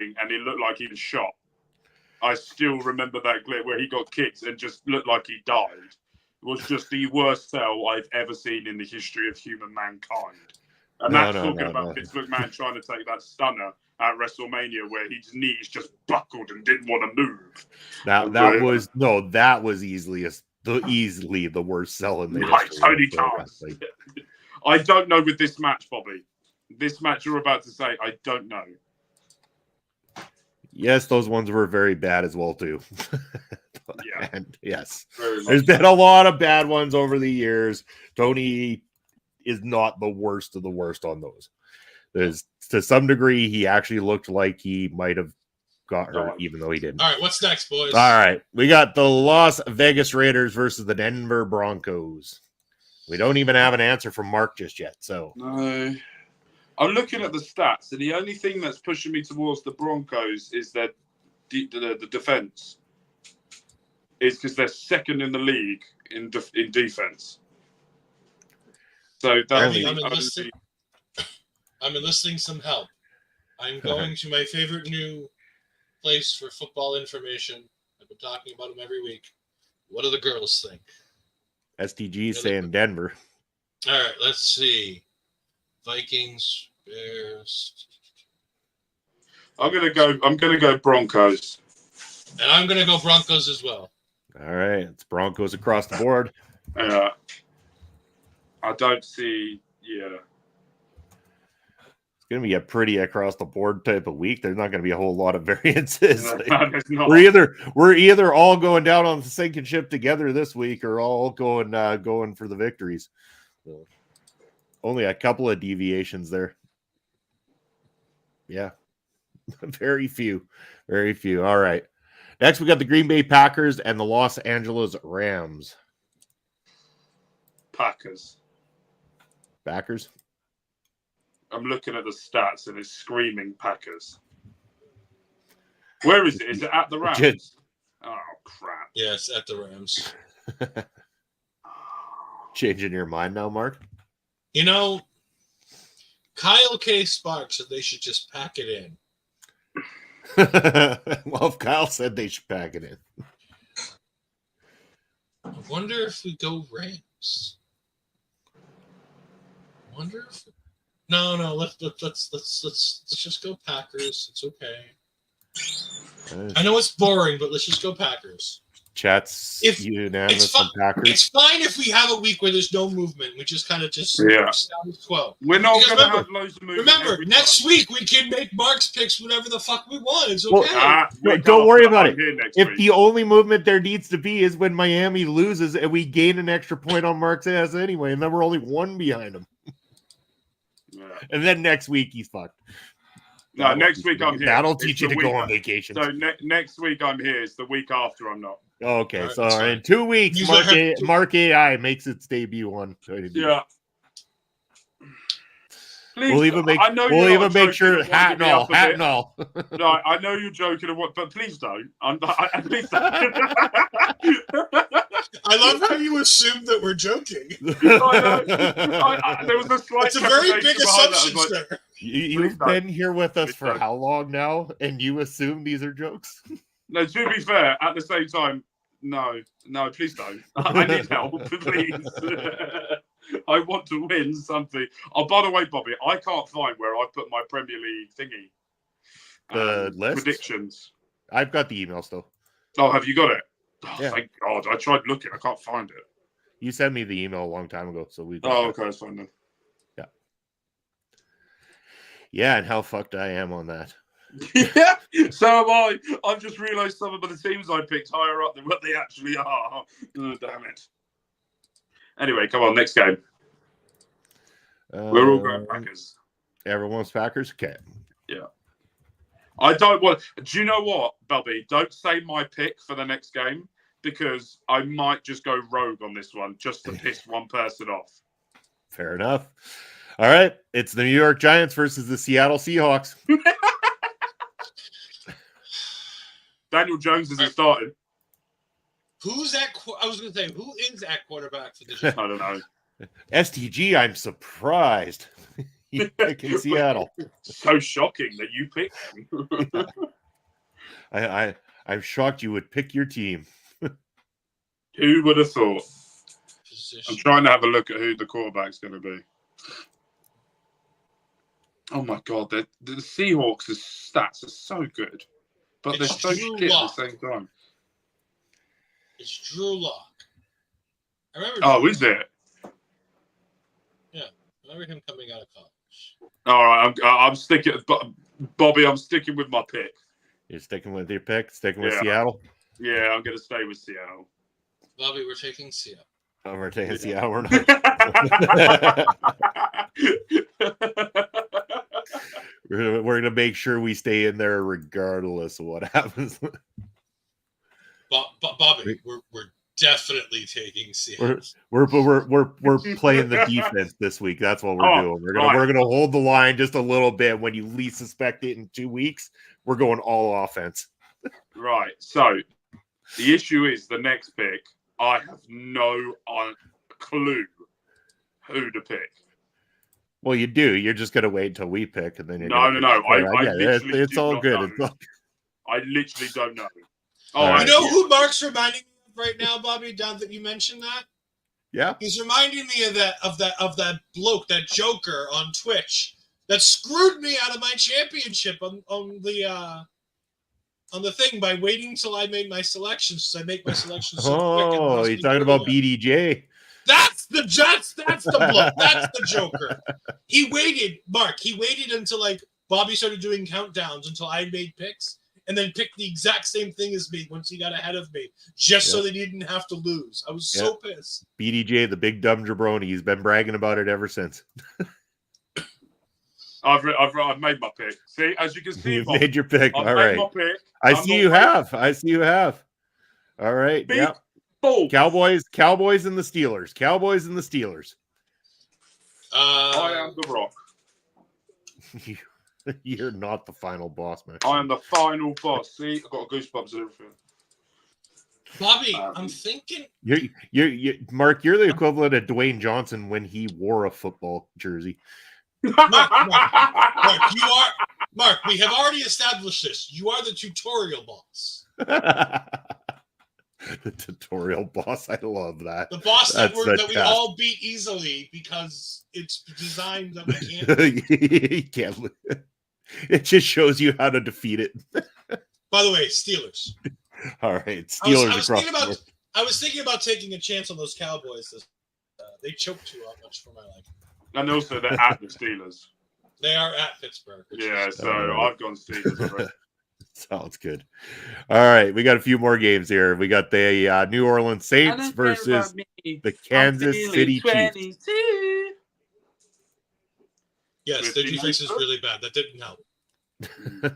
and it looked like he was shot. I still remember that clip where he got kicked and just looked like he died. It was just the worst sell I've ever seen in the history of human mankind. And that's talking about Vince McMahon trying to take that stunner at WrestleMania where his knees just buckled and didn't want to move. That was easily the worst sell in the history. Tony Khan. I don't know with this match, Bobby. This match you're about to say, I don't know. Yes, those ones were very bad as well, too. Yeah. And yes, there's been a lot of bad ones over the years. Tony is not the worst of the worst on those. There's, to some degree, he actually looked like he might have got hurt, even though he didn't. All right, what's next, boys? All right, we got the Las Vegas Raiders versus the Denver Broncos. We don't even have an answer from Mark just yet. So no. I'm looking at the stats, and the only thing that's pushing me towards the Broncos is that the defense. Is because they're second in the league in defense. So I'm enlisting some help. I'm going to my favorite new place for football information. I've been talking about them every week. What do the girls think? STG saying Denver. All right, let's see. Vikings, Bears. I'm gonna go Broncos. And I'm gonna go Broncos as well. All right, it's Broncos across the board. I don't see. Yeah, it's going to be a pretty across the board type of week. There's not going to be a whole lot of variances. No, we're either all going down on the sinking ship together this week, or all going for the victories. So, only a couple of deviations there. Yeah, very few. All right. Next, we got the Green Bay Packers and the Los Angeles Rams. Packers. I'm looking at the stats and it's screaming Packers. Where is it? Is it at the Rams? Just- Oh crap! Yes, at the Rams. Changing your mind now, Mark? You know, Kyle K. Sparks said they should just pack it in. Well, if Kyle said they should pack it in. I wonder if we go Rams. I wonder if no, let's just go Packers. It's okay. I know it's boring, but let's just go Packers. Chat's unanimous it's on Packers. It's fine if we have a week where there's no movement. We just kind of just status quo. We're not Because going to have loads of movement. Remember, next week we can make Mark's picks whatever the fuck we want. It's okay. Don't worry about it. If week. the only movement there needs to be is when Miami loses and we gain an extra point on Mark's ass anyway, and then we're only one behind him. Yeah. And then next week he's fucked. No, next week I'm here. That'll It's teach you the to go week- on vacation. So next week I'm here. It's the week after I'm not. Okay, Alright, so that's fine. in 2 weeks, You Mark, have to- Mark AI makes its debut on. Yeah. Please, We'll even make I know we'll you're even not make joking sure and hat and winding me all, up a hat bit. and all. No, I know you're joking and what, but please don't. Please don't. I love how you assume that we're joking. There was a slight. It's a very trepidation big behind that. I assumption, was like, sir. You've Please don't. been here with us Please for don't. how long now, and you assume these are jokes? No, to be fair, at the same time, no, please don't. I need help, please. I want to win something. Oh, by the way, Bobby, I can't find where I put my Premier League thingy. The list? Predictions. I've got the email still. Oh, have you got it? Oh, Yeah. Thank God. I tried looking. I can't find it. You sent me the email a long time ago, so we. Oh, okay, that's fine then. Yeah, and how fucked I am on that. Yeah, so am I. I've just realised some of the teams I picked higher up than what they actually are. Oh, damn it. Anyway, come on, next game. We're all going Packers. Everyone's Packers. Okay. I don't want. Do you know what, Bubby? Don't say my pick for the next game because I might just go rogue on this one just to piss one person off. Fair enough. All right, it's the New York Giants versus the Seattle Seahawks. Daniel Jones isn't starting. Who's that? I was going to say, who is that quarterback for the Giants? I don't know. STG, I'm surprised. You pick in Seattle. So shocking that you picked him. I'm shocked you would pick your team. Who would have thought? Position. I'm trying to have a look at who the quarterback's going to be. Oh my God, the Seahawks' stats are so good, but they're It's so Drew shit Lock. at the same time. It's Drew Lock. I remember. Oh, is it? I remember him coming out of college. All right, I'm sticking. Bobby, I'm sticking with my pick. You're sticking with your pick, sticking with Yeah. Seattle. Yeah, I'm going to stay with Seattle. Bobby, we're taking Seattle. Oh, we're taking Seattle. We're not. We're gonna make sure we stay in there regardless of what happens. Bobby, we're definitely taking Seattle. We're playing the defense this week. That's what we're doing. We're gonna hold the line just a little bit. When you least suspect it in 2 weeks, we're going all offense. Right. So the issue is the next pick. I have no clue who to pick. Well, you do. You're just gonna wait until we pick, and then you're No. It's all good. It's all... I literally don't know. All Oh, right. You know who Mark's reminding me of right now, Bobby? Now that you mentioned that, Yeah. he's reminding me of that bloke, that Joker on Twitch that screwed me out of my championship on the thing by waiting till I made my selections. So I make my selections so quick. and Oh, lost you're me talking doing about it. BDJ. That's the bloke. That's the Joker. He waited, Mark. He waited until like Bobby started doing countdowns until I made picks, and then picked the exact same thing as me once he got ahead of me, just so they didn't have to lose. I was so pissed. BDJ, the big dumb jabroni. He's been bragging about it ever since. I've made my pick. See, as you can see, You've Bob, made your pick. I've All made right. my pick. I I'm see not you waiting. have. I see you have. All right. Big Yeah. Bull. Cowboys and the Steelers. Cowboys and the Steelers. I am the Rock. You're not the final boss, man. I am the final boss. See, I've got goosebumps and everything. Bobby, I'm thinking. You're Mark. You're the equivalent of Dwayne Johnson when he wore a football jersey. Mark, you are Mark. We have already established this. You are the tutorial boss. The tutorial boss. I love that. The boss that we fantastic. all beat easily because it's designed that we can't. You can't. It just shows you how to defeat it. By the way, Steelers. All right, Steelers across the board. I was thinking about taking a chance on those Cowboys. They choked too much for my liking. And also, they're at the Steelers. They are at Pittsburgh. Yeah, so I've gone Steelers. Right? Sounds good. All right, we got a few more games here. We got the New Orleans Saints versus the Kansas City Chiefs. Yes, the defense is really bad. That didn't help. All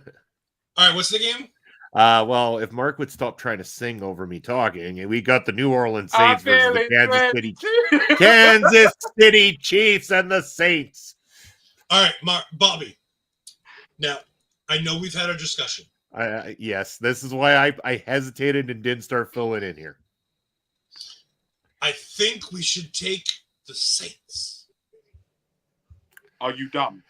right, what's the game? Well, if Mark would stop trying to sing over me talking, we got the New Orleans Saints versus the Kansas City Chiefs and the Saints. All right, Bobby. Now, I know we've had a discussion. Yes, this is why I hesitated and didn't start filling in here. I think we should take the Saints. Are you dumb?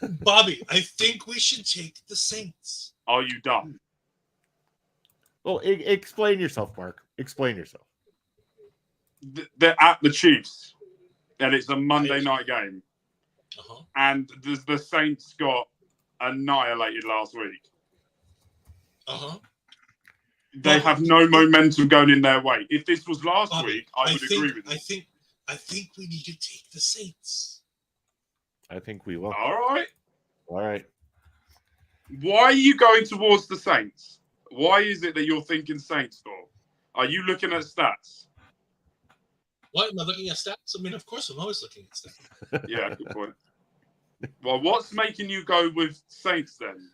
Bobby, I think we should take the Saints. Are you dumb? Well, explain yourself, Mark. Explain yourself. They're at the Chiefs, and it's a Monday night game. Uh-huh. And the Saints got annihilated last week. Uh-huh. They have no momentum going in their way. If this was last week, I would agree with you. I think we need to take the Saints. I think we will. All right. Why are you going towards the Saints? Why is it that you're thinking Saints, though? Are you looking at stats? What? Am I looking at stats? I mean, of course, I'm always looking at stats. Yeah, good point. Well, what's making you go with Saints then?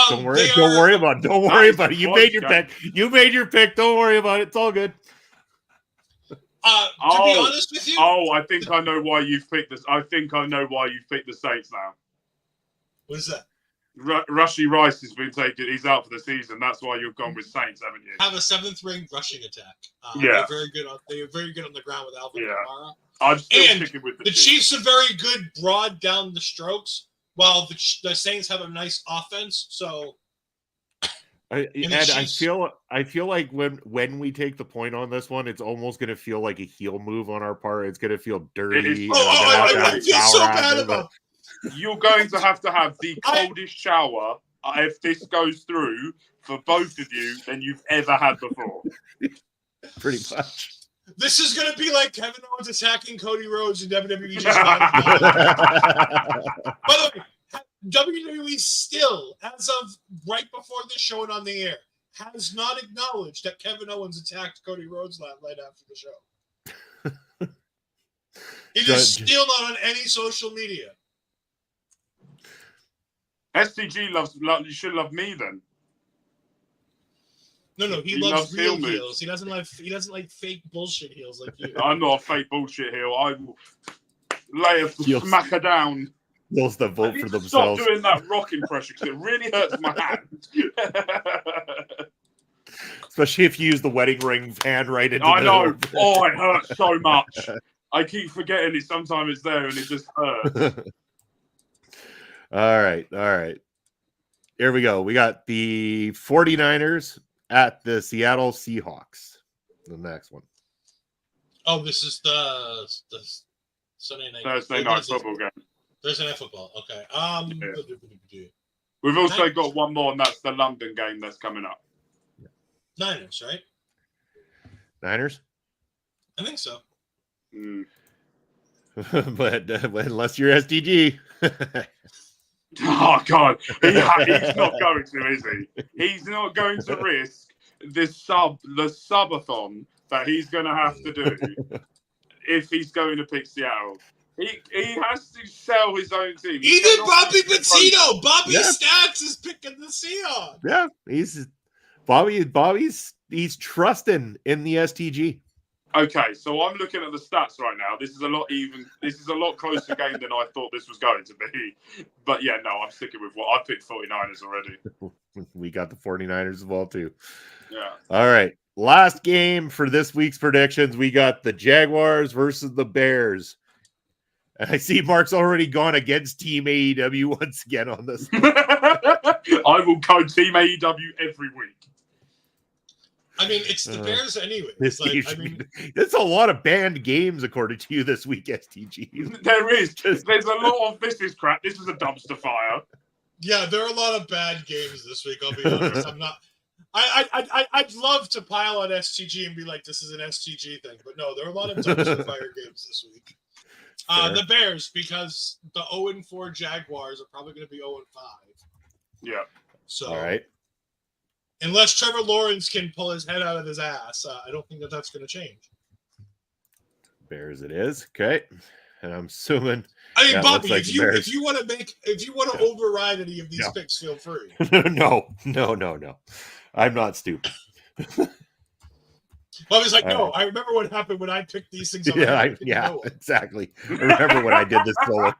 Don't worry about it. You made your pick. Don't worry about it. It's all good. To be honest with you, I think I know why you've picked this. I think I know why you've picked the Saints now. What is that? Rushy Rice has been taken. He's out for the season. That's why you've gone with Saints, haven't you? Have a 7th ring rushing attack. Yeah, they're very good on the ground with Alvin Kamara. I'm still sticking with the Chiefs are very good broad down the strokes, while the Saints have a nice offense. So. I feel like when we take the point on this one, it's almost going to feel like a heel move on our part. It's going to feel dirty. I feel so bad about. You're going to have the coldest shower if this goes through for both of you than you've ever had before. Pretty much. This is going to be like Kevin Owens attacking Cody Rhodes in WWE. By the way, WWE still, as of right before this showing on the air, has not acknowledged that Kevin Owens attacked Cody Rhodes right after the show. It is still not on any social media. STG you should love me then. No, he loves real heels. He doesn't like fake bullshit heels like you. I'm not a fake bullshit heel. I will lay a smacker down. Those that vote for themselves. Stop doing that rock impression because it really hurts my hand. Especially if you use the wedding ring hand right into I know. Oh, it hurts so much. I keep forgetting it. Sometimes it's there and it just hurts. All right. Here we go. We got the 49ers at the Seattle Seahawks. The next one. Oh, this is the Sunday night. Thursday night football game. Thursday night football. Okay. Yeah. We've also got one more, and that's the London game that's coming up. Niners, right? Niners? I think so. but unless you're SDG. Oh, God. He's not going to, is he? He's not going to risk the subathon that he's going to have to do if he's going to pick Seattle. He has to sell his own team. Even Bobby Patino. Bobby Stats is picking the Seahawks. Yeah, he's trusting in the STG. Okay, so I'm looking at the stats right now. This is a lot closer game than I thought this was going to be. But yeah, no, I'm sticking with what I picked 49ers already. We got the 49ers as well, too. Yeah. All right. Last game for this week's predictions. We got the Jaguars versus the Bears. And I see Mark's already gone against Team AEW once again on this. I will go Team AEW every week. I mean, it's the Bears anyway. This Like, game I should mean, be- There's a lot of banned games according to you this week, STG. There is. There's a lot of this is crap. This is a dumpster fire. yeah, there are a lot of bad games this week. I'll be honest. I'm not. I'd love to pile on STG and be like, this is an STG thing, but no, there are a lot of dumpster fire games this week. The Bears, because the 0-4 Jaguars are probably going to be 0-5. Yeah. So, All right. unless Trevor Lawrence can pull his head out of his ass, I don't think that's going to change. Bears it is. Okay. And I'm assuming. I mean, Yeah, Bobby, looks like if you want to override any of these picks, feel free. No. I'm not stupid. Bobby's like, All no, right. I remember what happened when I picked these things up. Exactly. I remember when I did this solo.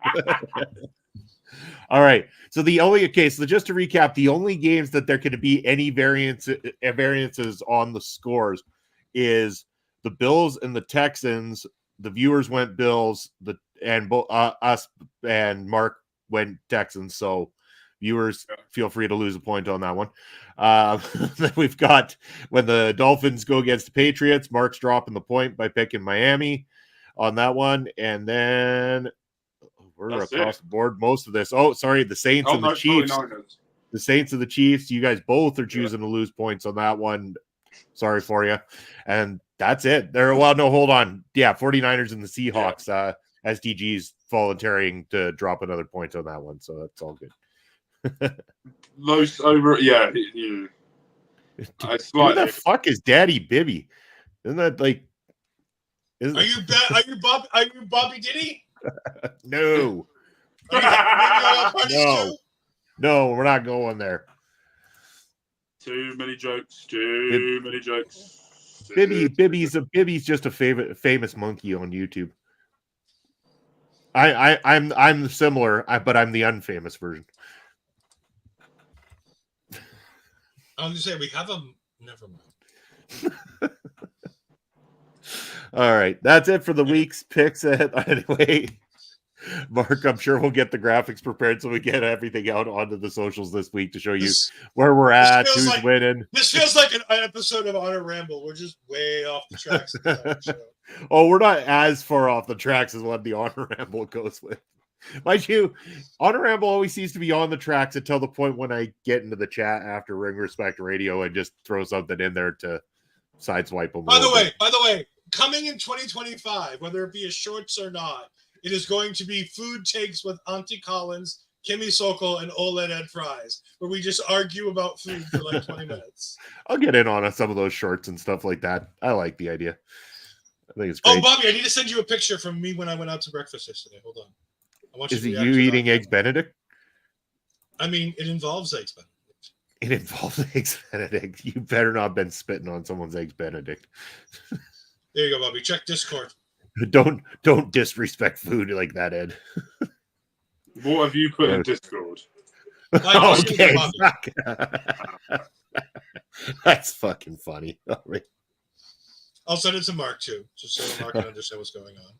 All right. So so just to recap, the only games that there could be any variances on the scores is the Bills and the Texans. The viewers went Bills, us and Mark went Texans. So viewers, feel free to lose a point on that one. Then we've got when the Dolphins go against the Patriots, Mark's dropping the point by picking Miami on that one. And then we're across the board most of this. Oh, sorry, the Saints and the Chiefs. 49ers. The Saints and the Chiefs. You guys both are choosing to lose points on that one. Sorry for you. And that's it. Hold on. Yeah, 49ers and the Seahawks. SDG's volunteering to drop another point on that one. So that's all good. Most over, yeah. Who the fuck is Daddy Bibby? Isn't that like? Are you Bobby Diddy? No. No, we're not going there. Too many jokes. Too many jokes. Bibby's just a famous monkey on YouTube. I'm similar, but I'm the unfamous version. I was going to say, we have a... Never mind. All right. That's it for the week's picks. Anyway, Mark, I'm sure we'll get the graphics prepared so we get everything out onto the socials this week to show you where we're at, who's winning. This feels like an episode of Honor Ramble. We're just way off the tracks. Oh, we're not as far off the tracks as what the Honor Ramble goes with. Mind you, Honor Ramble always seems to be on the tracks until the point when I get into the chat after Ring Respect Radio and just throw something in there to sideswipe them. By the way, coming in 2025, whether it be a shorts or not, it is going to be food takes with Auntie Collins, Kimmy Sokol, and Oled Ed Fries, where we just argue about food for like 20 minutes. I'll get in on some of those shorts and stuff like that. I like the idea. I think it's great. Oh, Bobby, I need to send you a picture from me when I went out to breakfast yesterday. Hold on. Is it you eating Eggs Benedict? I mean, it involves Eggs Benedict. It involves Eggs Benedict. You better not have been spitting on someone's Eggs Benedict. There you go, Bobby. Check Discord. Don't disrespect food like that, Ed. What have you put in Discord? Okay. That's fucking funny. All right. I'll send it to Mark too, just so Mark can understand what's going on.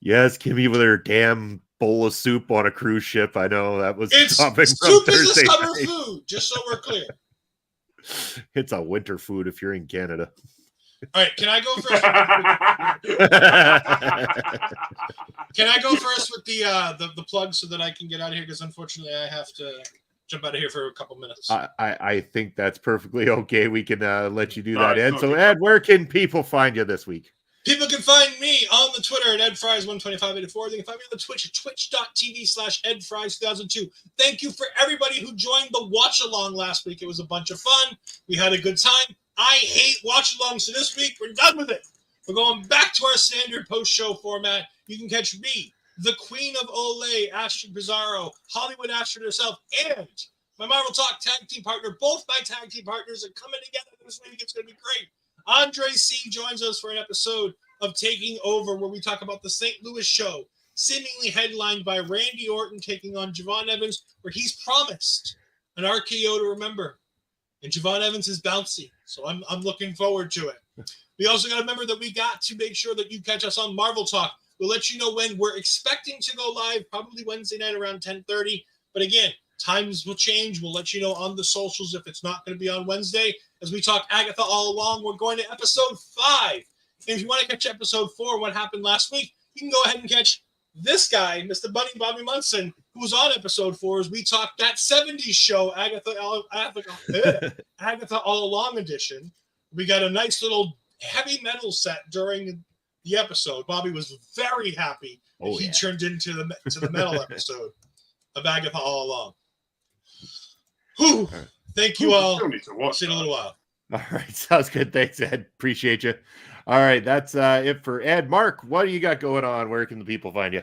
Yes, Kimmy with her damn bowl of soup on a cruise ship. I know that was soup from is Thursday a summer night. food, just so we're clear. It's a winter food if you're in Canada. All right, can I go first? Can I go first with the plug so that I can get out of here? Because unfortunately, I have to jump out of here for a couple minutes. I think that's perfectly okay. We can let you do that, Ed. So, Ed, where can people find you this week? People can find me on the Twitter at EdFries12584. They can find me on the Twitch at twitch.tv/EdFries2002. Thank you for everybody who joined the watch-along last week. It was a bunch of fun. We had a good time. I hate watch-alongs, so this week we're done with it. We're going back to our standard post-show format. You can catch me, the Queen of Olay, Astrid Bizarro, Hollywood Astrid herself, and my Marvel Talk tag team partner. Both my tag team partners are coming together this week. It's going to be great. Andre C. joins us for an episode of Taking Over, where we talk about the St. Louis show, seemingly headlined by Randy Orton taking on Javon Evans, where he's promised an RKO to remember. And Javon Evans is bouncy, so I'm looking forward to it. We also got to remember that we got to make sure that you catch us on Marvel Talk. We'll let you know when we're expecting to go live, probably Wednesday night around 10:30. But again, times will change. We'll let you know on the socials if it's not going to be on Wednesday. As we talk Agatha all along, we're going to episode 5. And if you want to catch episode 4, what happened last week, you can go ahead and catch this guy, Mr. Bunny Bobby Munson, who was on episode 4 as we talked that 70s show, Agatha All Along edition. We got a nice little heavy metal set during the episode. Bobby was very happy that he turned into the metal episode of Agatha All Along. Whew. Thank you all. Still need to watch See you in a little while. All right, sounds good. Thanks, Ed. Appreciate you. All right, that's it for Ed. Mark, what do you got going on? Where can the people find you?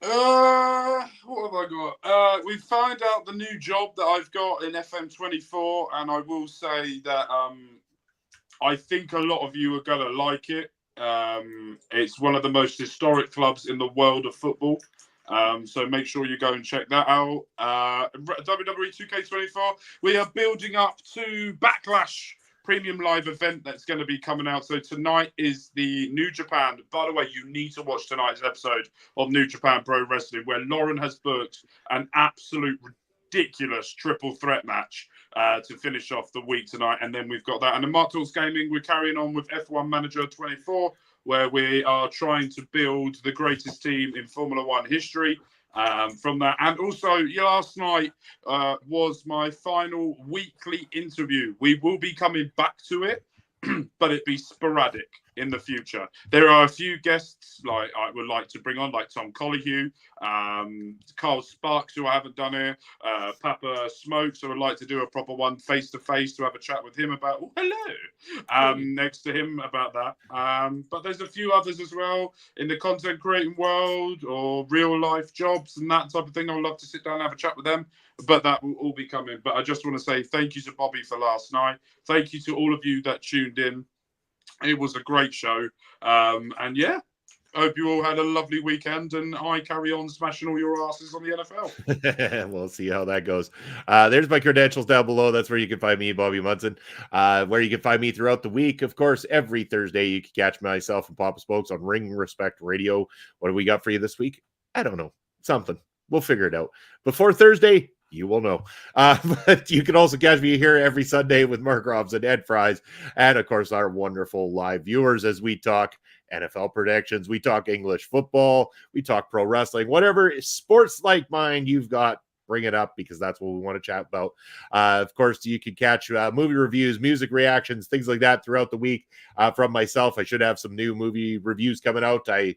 What have I got? We found out the new job that I've got in FM24, and I will say that I think a lot of you are gonna like it. It's one of the most historic clubs in the world of football. So make sure you go and check that out. WWE 2K24, we are building up to Backlash premium live event that's going to be coming out. So tonight is the New Japan. By the way, you need to watch tonight's episode of New Japan Pro Wrestling, where Lauren has booked an absolute ridiculous triple threat match to finish off the week tonight. And then we've got that. And in Mark Talks Gaming, we're carrying on with F1 Manager 24, where we are trying to build the greatest team in Formula One history. From that, and also last night was my final weekly interview. We will be coming back to it, but it'd be sporadic in the future. There are a few guests like I would like to bring on, like Tom Collihew, Carl Sparks, who I haven't done here, Papa Smokes, who I would like to do a proper one face to face to have a chat with him about. Oh, hello, next to him about that. But there's a few others as well in the content creating world or real life jobs and that type of thing. I would love to sit down and have a chat with them. But that will all be coming. But I just want to say thank you to Bobby for last night. Thank you to all of you that tuned in. It was a great show. And yeah, I hope you all had a lovely weekend, and I carry on smashing all your asses on the NFL. We'll see how that goes. There's my credentials down below. That's where you can find me, Bobby Munson. Where you can find me throughout the week. Of course, every Thursday you can catch myself and Papa Spokes on Ring Respect Radio. What do we got for you this week? I don't know. Something. We'll figure it out. Before Thursday, you will know. But you can also catch me here every Sunday with Mark Robson, Ed Fries, and of course our wonderful live viewers as we talk NFL predictions, we talk English football, we talk pro wrestling, whatever sports like mine you've got, bring it up because that's what we want to chat about. Of course, you can catch movie reviews, music reactions, things like that throughout the week from myself. I should have some new movie reviews coming out. I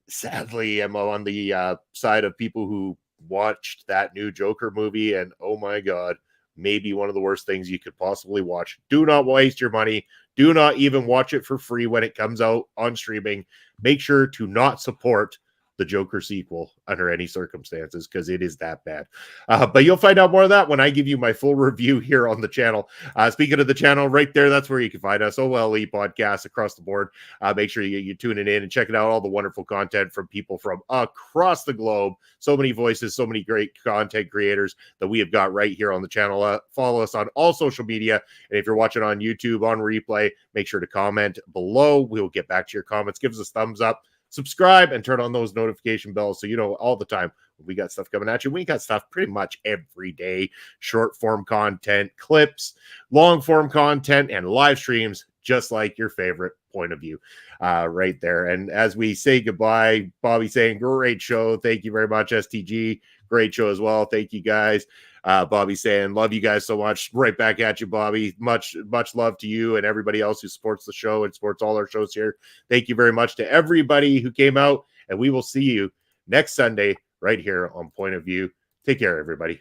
sadly am on the side of people who watched that new Joker movie, and oh my god, maybe one of the worst things you could possibly watch. Do not waste your money. Do not even watch it for free when it comes out on streaming. Make sure to not support the Joker sequel under any circumstances because it is that bad. But you'll find out more of that when I give you my full review here on the channel. Speaking of the channel, right there, that's where you can find us. OLE podcasts across the board. Make sure you tune in and checking out all the wonderful content from people from across the globe. So many voices, so many great content creators that we have got right here on the channel. Follow us on all social media. And if you're watching on YouTube on replay, make sure to comment below. We'll get back to your comments. Give us a thumbs up. Subscribe and turn on those notification bells so you know all the time when we got stuff coming at you. We got stuff pretty much every day. Short form content, clips, long form content, and live streams, just like your favorite point of view right there. And as we say goodbye, Bobby saying, great show. Thank you very much, STG. Great show as well. Thank you, guys. Bobby saying, love you guys so much. Right back at you, Bobby. Much love to you and everybody else who supports the show and supports all our shows here. Thank you very much to everybody who came out, and we will see you next Sunday right here on Point of View. Take care, everybody.